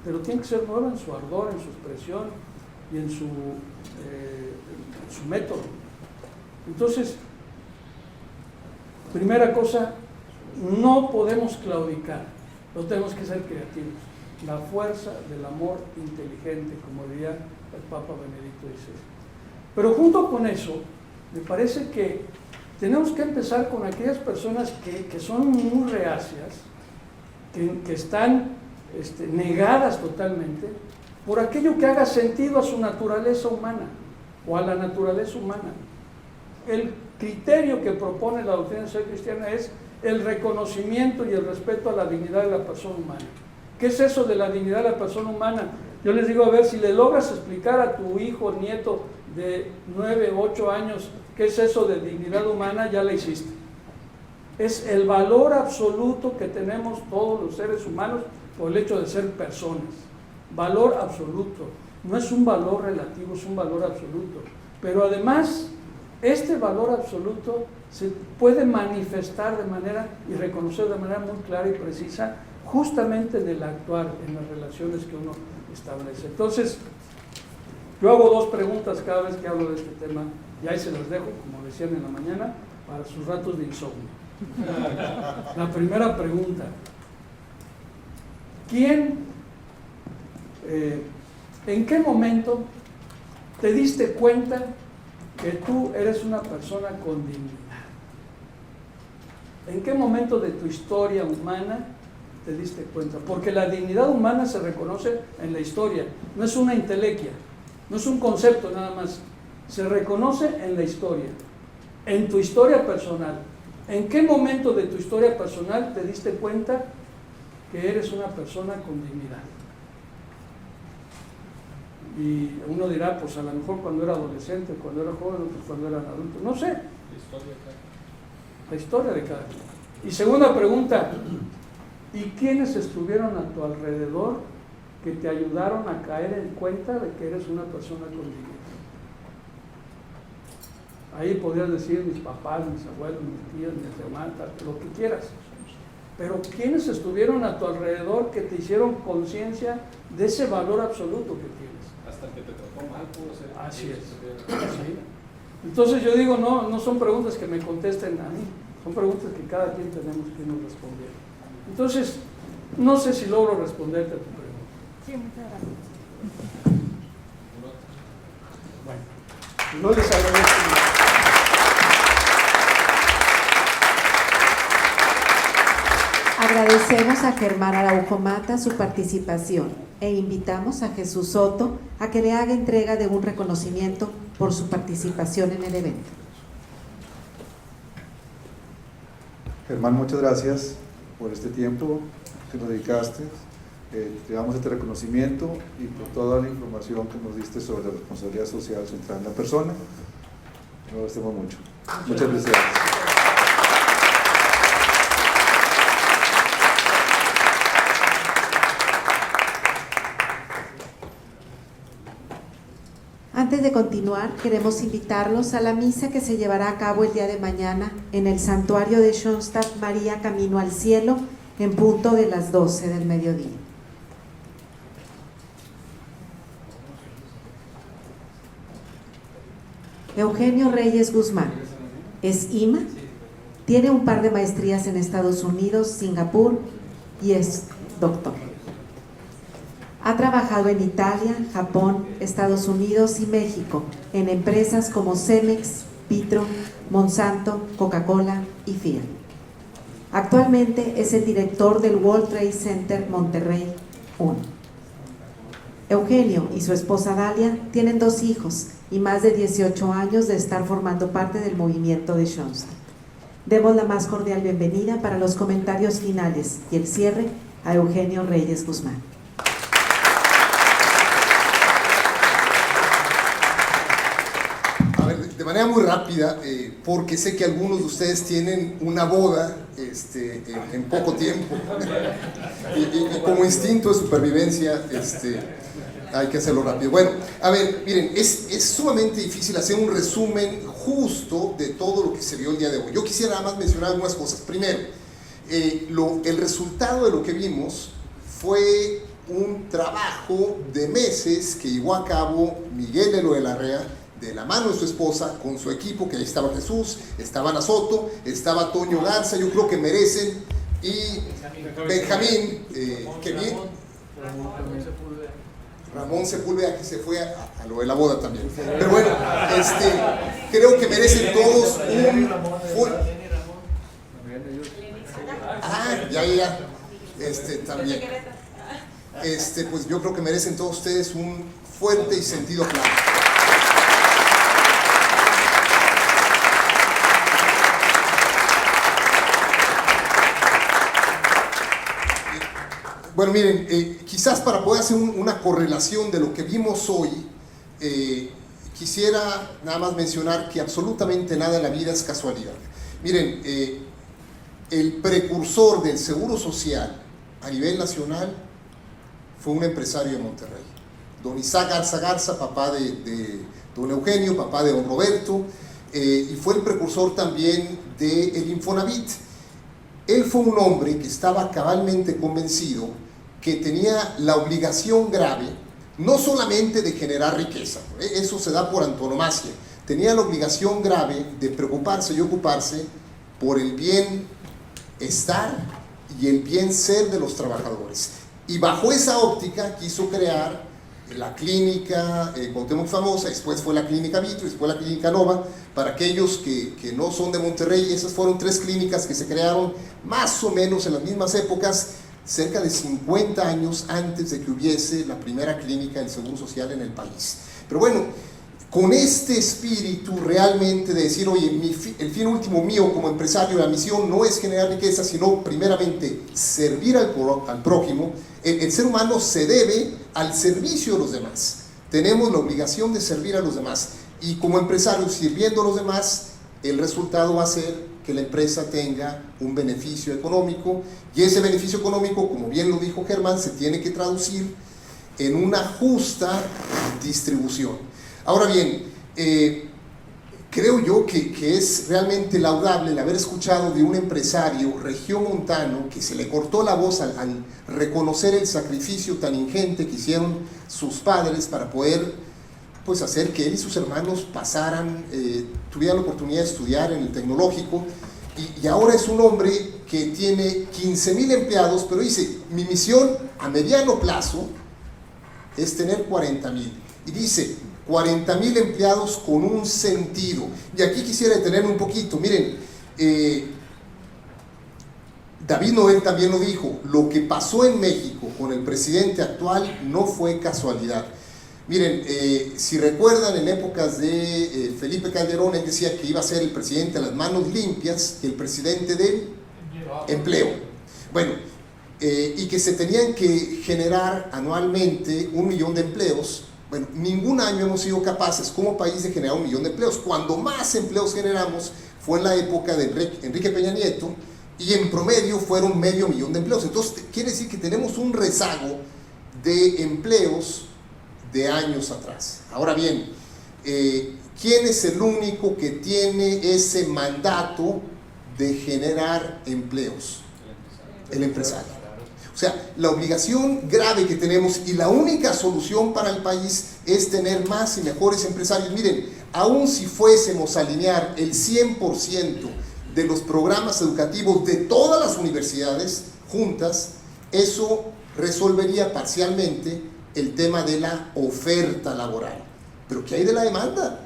Pero tiene que ser nueva en su ardor, en su expresión y en su método. Entonces, primera cosa, no podemos claudicar, no tenemos que ser creativos. La fuerza del amor inteligente, como diría el Papa Benedicto XVI. Pero junto con eso, me parece que tenemos que empezar con aquellas personas que son muy reacias, que están negadas totalmente por aquello que haga sentido a su naturaleza humana o a la naturaleza humana. El criterio que propone la doctrina social cristiana es el reconocimiento y el respeto a la dignidad de la persona humana. ¿Qué es eso de la dignidad de la persona humana? Yo les digo, a ver, si le logras explicar a tu hijo o nieto de 9, 8 años qué es eso de dignidad humana, ya la hiciste. Es el valor absoluto que tenemos todos los seres humanos por el hecho de ser personas. Valor absoluto. No es un valor relativo, es un valor absoluto. Pero además, este valor absoluto se puede manifestar de manera y reconocer de manera muy clara y precisa justamente en el actuar, en las relaciones que uno establece. Entonces, yo hago 2 preguntas cada vez que hablo de este tema y ahí se las dejo, como decían en la mañana, para sus ratos de insomnio. La primera pregunta: ¿en qué momento te diste cuenta que tú eres una persona con dignidad? ¿En qué momento de tu historia humana te diste cuenta? Porque la dignidad humana se reconoce en la historia, no es una entelequia, no es un concepto nada más, se reconoce en la historia, en tu historia personal. ¿En qué momento de tu historia personal te diste cuenta que eres una persona con dignidad? Y uno dirá, pues a lo mejor cuando era adolescente, cuando era joven, otros cuando eran adultos, no sé. La historia de cada quien. Y segunda pregunta, ¿y quiénes estuvieron a tu alrededor que te ayudaron a caer en cuenta de que eres una persona con dignidad? Ahí podrías decir mis papás, mis abuelos, mis tías, mis hermanas, lo que quieras. Pero ¿quiénes estuvieron a tu alrededor que te hicieron conciencia de ese valor absoluto que tienes? Hasta que te tocó mal, pudo ser. Así es. ¿Sí? Entonces yo digo, no son preguntas que me contesten a mí, son preguntas que cada quien tenemos que nos responder. Entonces, no sé si logro responderte a tu pregunta. Sí, muchas gracias. Bueno, no les agradezco. Agradecemos a Germán Araujo Mata su participación e invitamos a Jesús Soto a que le haga entrega de un reconocimiento por su participación en el evento. Germán, muchas gracias por este tiempo que nos dedicaste. Te damos este reconocimiento y por toda la información que nos diste sobre la responsabilidad social centrada en la persona. Lo agradecemos mucho. Muchas felicidades. Antes de continuar, queremos invitarlos a la misa que se llevará a cabo el día de mañana en el santuario de Schoenstatt María Camino al Cielo, en punto de las 12 del mediodía. Eugenio Reyes Guzmán es IMA, tiene un par de maestrías en Estados Unidos, Singapur y es doctor. Ha trabajado en Italia, Japón, Estados Unidos y México en empresas como Cemex, Vitro, Monsanto, Coca-Cola y Fiat. Actualmente es el director del World Trade Center Monterrey 1. Eugenio y su esposa Dalia tienen 2 hijos y más de 18 años de estar formando parte del movimiento de Schoenstatt. Demos la más cordial bienvenida para los comentarios finales y el cierre a Eugenio Reyes Guzmán. De manera muy rápida, porque sé que algunos de ustedes tienen una boda en poco tiempo y como instinto de supervivencia hay que hacerlo rápido. Bueno, a ver, miren, es sumamente difícil hacer un resumen justo de todo lo que se vio el día de hoy. Yo quisiera nada más mencionar algunas cosas. Primero, el resultado de lo que vimos fue un trabajo de meses que llevó a cabo Miguel Elo de la Rea, de la mano de su esposa, con su equipo, que ahí estaba Jesús, estaba Ana Soto, estaba Toño Garza. Yo creo que merecen, y Benjamín, que bien, Ramón Sepúlveda, que se fue a lo de la boda también. Pero bueno, creo que merecen todos un también. Pues yo creo que merecen todos ustedes un fuerte y sentido aplauso. Bueno, miren, quizás para poder hacer una correlación de lo que vimos hoy, quisiera nada más mencionar que absolutamente nada en la vida es casualidad. Miren, el precursor del Seguro Social a nivel nacional fue un empresario de Monterrey, don Isaac Garza Garza, papá de don Eugenio, papá de don Roberto, y fue el precursor también del Infonavit. Él fue un hombre que estaba cabalmente convencido que tenía la obligación grave, no solamente de generar riqueza, eso se da por antonomasia, tenía la obligación grave de preocuparse y ocuparse por el bienestar y el bien ser de los trabajadores. Y bajo esa óptica quiso crear la clínica Cuauhtémoc famosa, después fue la clínica Vitro, después la clínica Nova. Para aquellos que no son de Monterrey, esas fueron 3 clínicas que se crearon más o menos en las mismas épocas, cerca de 50 años antes de que hubiese la primera clínica del Seguro Social en el país. Pero bueno, con este espíritu realmente de decir, oye, el fin último mío como empresario, la misión no es generar riqueza, sino primeramente servir al prójimo. El ser humano se debe al servicio de los demás. Tenemos la obligación de servir a los demás. Y como empresarios, sirviendo a los demás, el resultado va a ser que la empresa tenga un beneficio económico, y ese beneficio económico, como bien lo dijo Germán, se tiene que traducir en una justa distribución. Ahora bien, creo yo que es realmente laudable el haber escuchado de un empresario regiomontano que se le cortó la voz al reconocer el sacrificio tan ingente que hicieron sus padres para poder pues hacer que él y sus hermanos pasaran, tuvieran la oportunidad de estudiar en el tecnológico, y ahora es un hombre que tiene 15,000 empleados, pero dice, mi misión a mediano plazo es tener 40,000, y dice, 40,000 empleados con un sentido. Y aquí quisiera detenerme un poquito. Miren, David Noel también lo dijo, lo que pasó en México con el presidente actual no fue casualidad. Miren, si recuerdan, en épocas de Felipe Calderón, él decía que iba a ser el presidente de las manos limpias, el presidente del empleo. Bueno, y que se tenían que generar anualmente 1 millón de empleos. Bueno, ningún año hemos sido capaces como país de generar 1 millón de empleos. Cuando más empleos generamos fue en la época de Enrique Peña Nieto, y en promedio fueron 500,000 de empleos. Entonces, quiere decir que tenemos un rezago de empleos de años atrás. Ahora bien, ¿quién es el único que tiene ese mandato de generar empleos? El empresario. O sea, la obligación grave que tenemos y la única solución para el país es tener más y mejores empresarios. Miren, aun si fuésemos a alinear el 100% de los programas educativos de todas las universidades juntas, eso resolvería parcialmente el tema de la oferta laboral. Pero ¿qué hay de la demanda?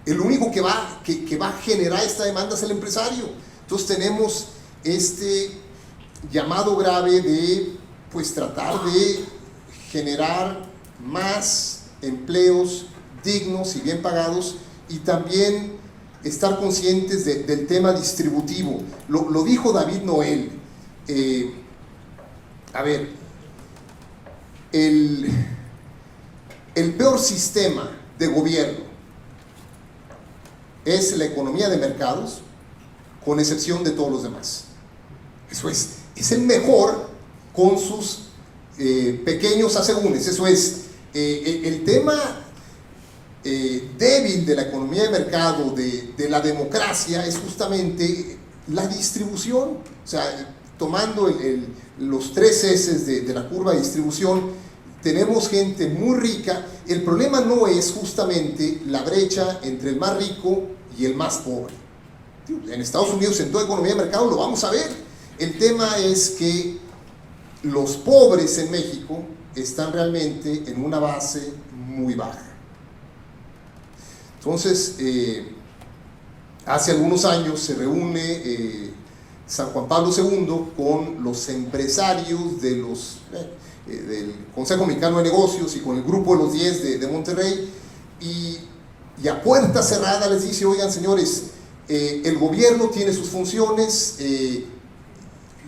El único que va a generar esta demanda es el empresario. Entonces tenemos este llamado grave de pues tratar de generar más empleos dignos y bien pagados, y también estar conscientes del tema distributivo. Lo dijo David Noel. A ver, el peor sistema de gobierno es la economía de mercados, con excepción de todos los demás. Eso es el mejor con sus pequeños asegúnes. Eso es, el tema débil de la economía de mercado, de la democracia, es justamente la distribución. O sea, tomando los 3 S de la curva de distribución, tenemos gente muy rica. El problema no es justamente la brecha entre el más rico y el más pobre. En Estados Unidos, en toda economía de mercado, lo vamos a ver. El tema es que los pobres en México están realmente en una base muy baja. Entonces, hace algunos años se reúne San Juan Pablo II con los empresarios del Consejo Mexicano de Negocios y con el grupo de los 10 de Monterrey, y a puerta cerrada les dice: oigan, señores, el gobierno tiene sus funciones,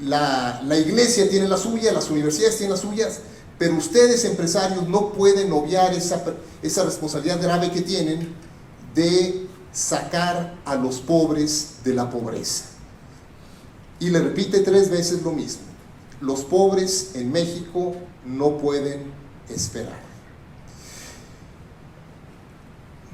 la iglesia tiene la suya, las universidades tienen las suyas, pero ustedes, empresarios, no pueden obviar esa responsabilidad grave que tienen de sacar a los pobres de la pobreza. Y le repite 3 veces lo mismo: los pobres en México no pueden esperar.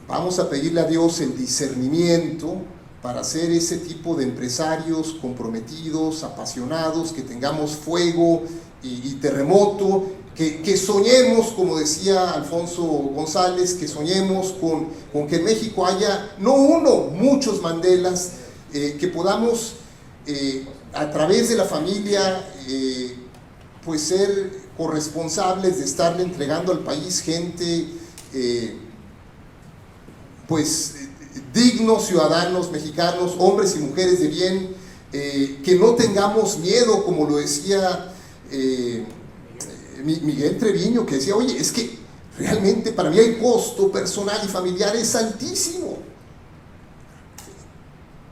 Vamos a pedirle a Dios el discernimiento para ser ese tipo de empresarios comprometidos, apasionados, que tengamos fuego y terremoto, que soñemos, como decía Alfonso González, que soñemos con que en México haya, no uno, muchos Mandelas, que podamos a través de la familia pues ser corresponsables de estarle entregando al país gente pues dignos ciudadanos mexicanos, hombres y mujeres de bien, que no tengamos miedo, como lo decía Miguel Treviño, que decía: oye, es que realmente para mí el costo personal y familiar es altísimo.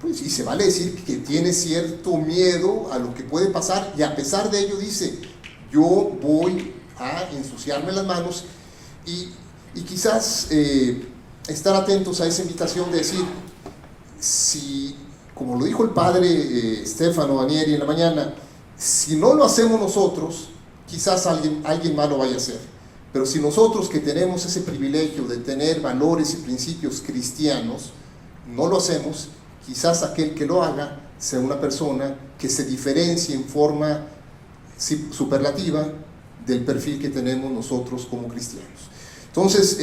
Pues, y se vale decir que tiene cierto miedo a lo que puede pasar, y a pesar de ello dice: yo voy a ensuciarme las manos. Y quizás estar atentos a esa invitación de decir, si, como lo dijo el padre Stefano Danieri en la mañana, si no lo hacemos nosotros, quizás alguien más lo vaya a hacer. Pero si nosotros, que tenemos ese privilegio de tener valores y principios cristianos, no lo hacemos, quizás aquel que lo haga sea una persona que se diferencie en forma superlativa del perfil que tenemos nosotros como cristianos. Entonces,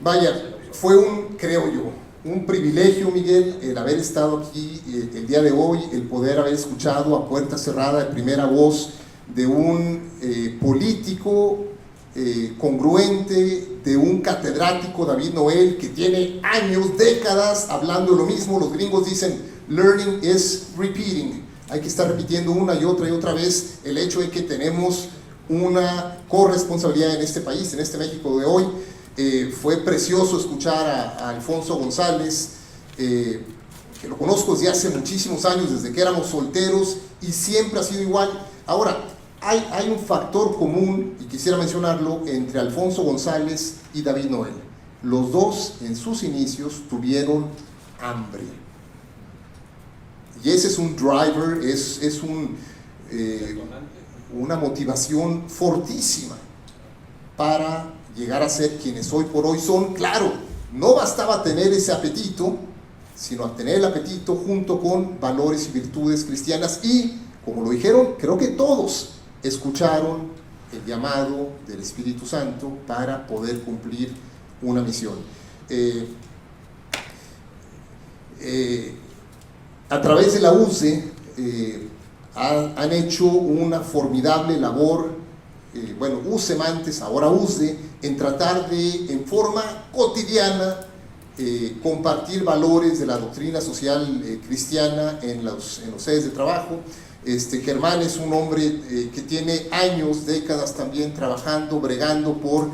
vaya, fue creo yo, un privilegio, Miguel, el haber estado aquí el día de hoy, el poder haber escuchado a puerta cerrada de primera voz de un político congruente, de un catedrático, David Noel, que tiene años, décadas hablando de lo mismo. Los gringos dicen learning is repeating, hay que estar repitiendo una y otra vez el hecho de que tenemos una corresponsabilidad en este país, en este México de hoy. Fue precioso escuchar a Alfonso González, que lo conozco desde hace muchísimos años, desde que éramos solteros, y siempre ha sido igual. Ahora, hay un factor común, y quisiera mencionarlo, entre Alfonso González y David Noel. Los dos en sus inicios tuvieron hambre. Y ese es un driver, es una motivación fortísima para llegar a ser quienes hoy por hoy son. Claro, no bastaba tener ese apetito, sino tener el apetito junto con valores y virtudes cristianas, y, como lo dijeron, creo que todos escucharon el llamado del Espíritu Santo para poder cumplir una misión. A través de la UCE han hecho una formidable labor, UCE antes, ahora UCE, en tratar de, en forma cotidiana, compartir valores de la doctrina social cristiana en los sedes de trabajo. Germán es un hombre que tiene años, décadas también trabajando, bregando por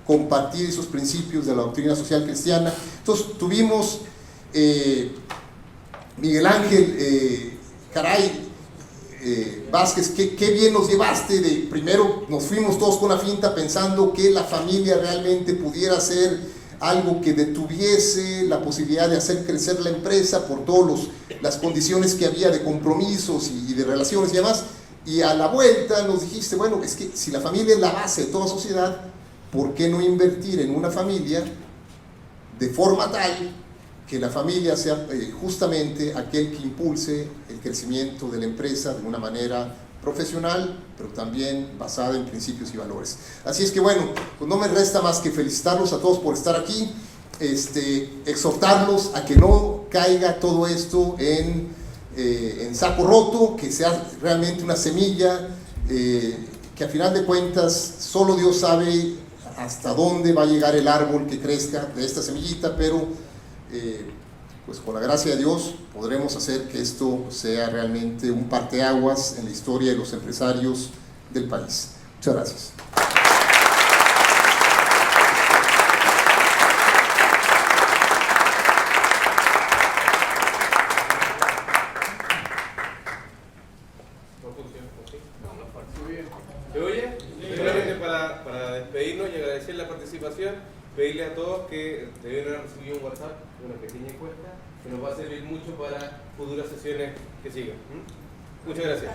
compartir esos principios de la doctrina social cristiana. Entonces tuvimos Miguel Ángel, Vázquez, qué bien nos llevaste. Primero nos fuimos todos con la finta pensando que la familia realmente pudiera ser algo que detuviese la posibilidad de hacer crecer la empresa por todas las condiciones que había de compromisos y de relaciones y demás. Y a la vuelta nos dijiste, bueno, es que si la familia es la base de toda sociedad, ¿por qué no invertir en una familia de forma tal que la familia sea justamente aquel que impulse el crecimiento de la empresa de una manera profesional, pero también basada en principios y valores? Así es que bueno, pues no me resta más que felicitarlos a todos por estar aquí, exhortarlos a que no caiga todo esto en saco roto, que sea realmente una semilla, que a final de cuentas solo Dios sabe hasta dónde va a llegar el árbol que crezca de esta semillita, pero pues con la gracia de Dios podremos hacer que esto sea realmente un parteaguas en la historia de los empresarios del país. Muchas gracias. ¿Se oye? Simplemente para despedirnos y agradecer la participación, pedirle a todos que deben haber recibido un WhatsApp, una pequeña encuesta que nos va a servir mucho para futuras sesiones que sigan. Muchas gracias.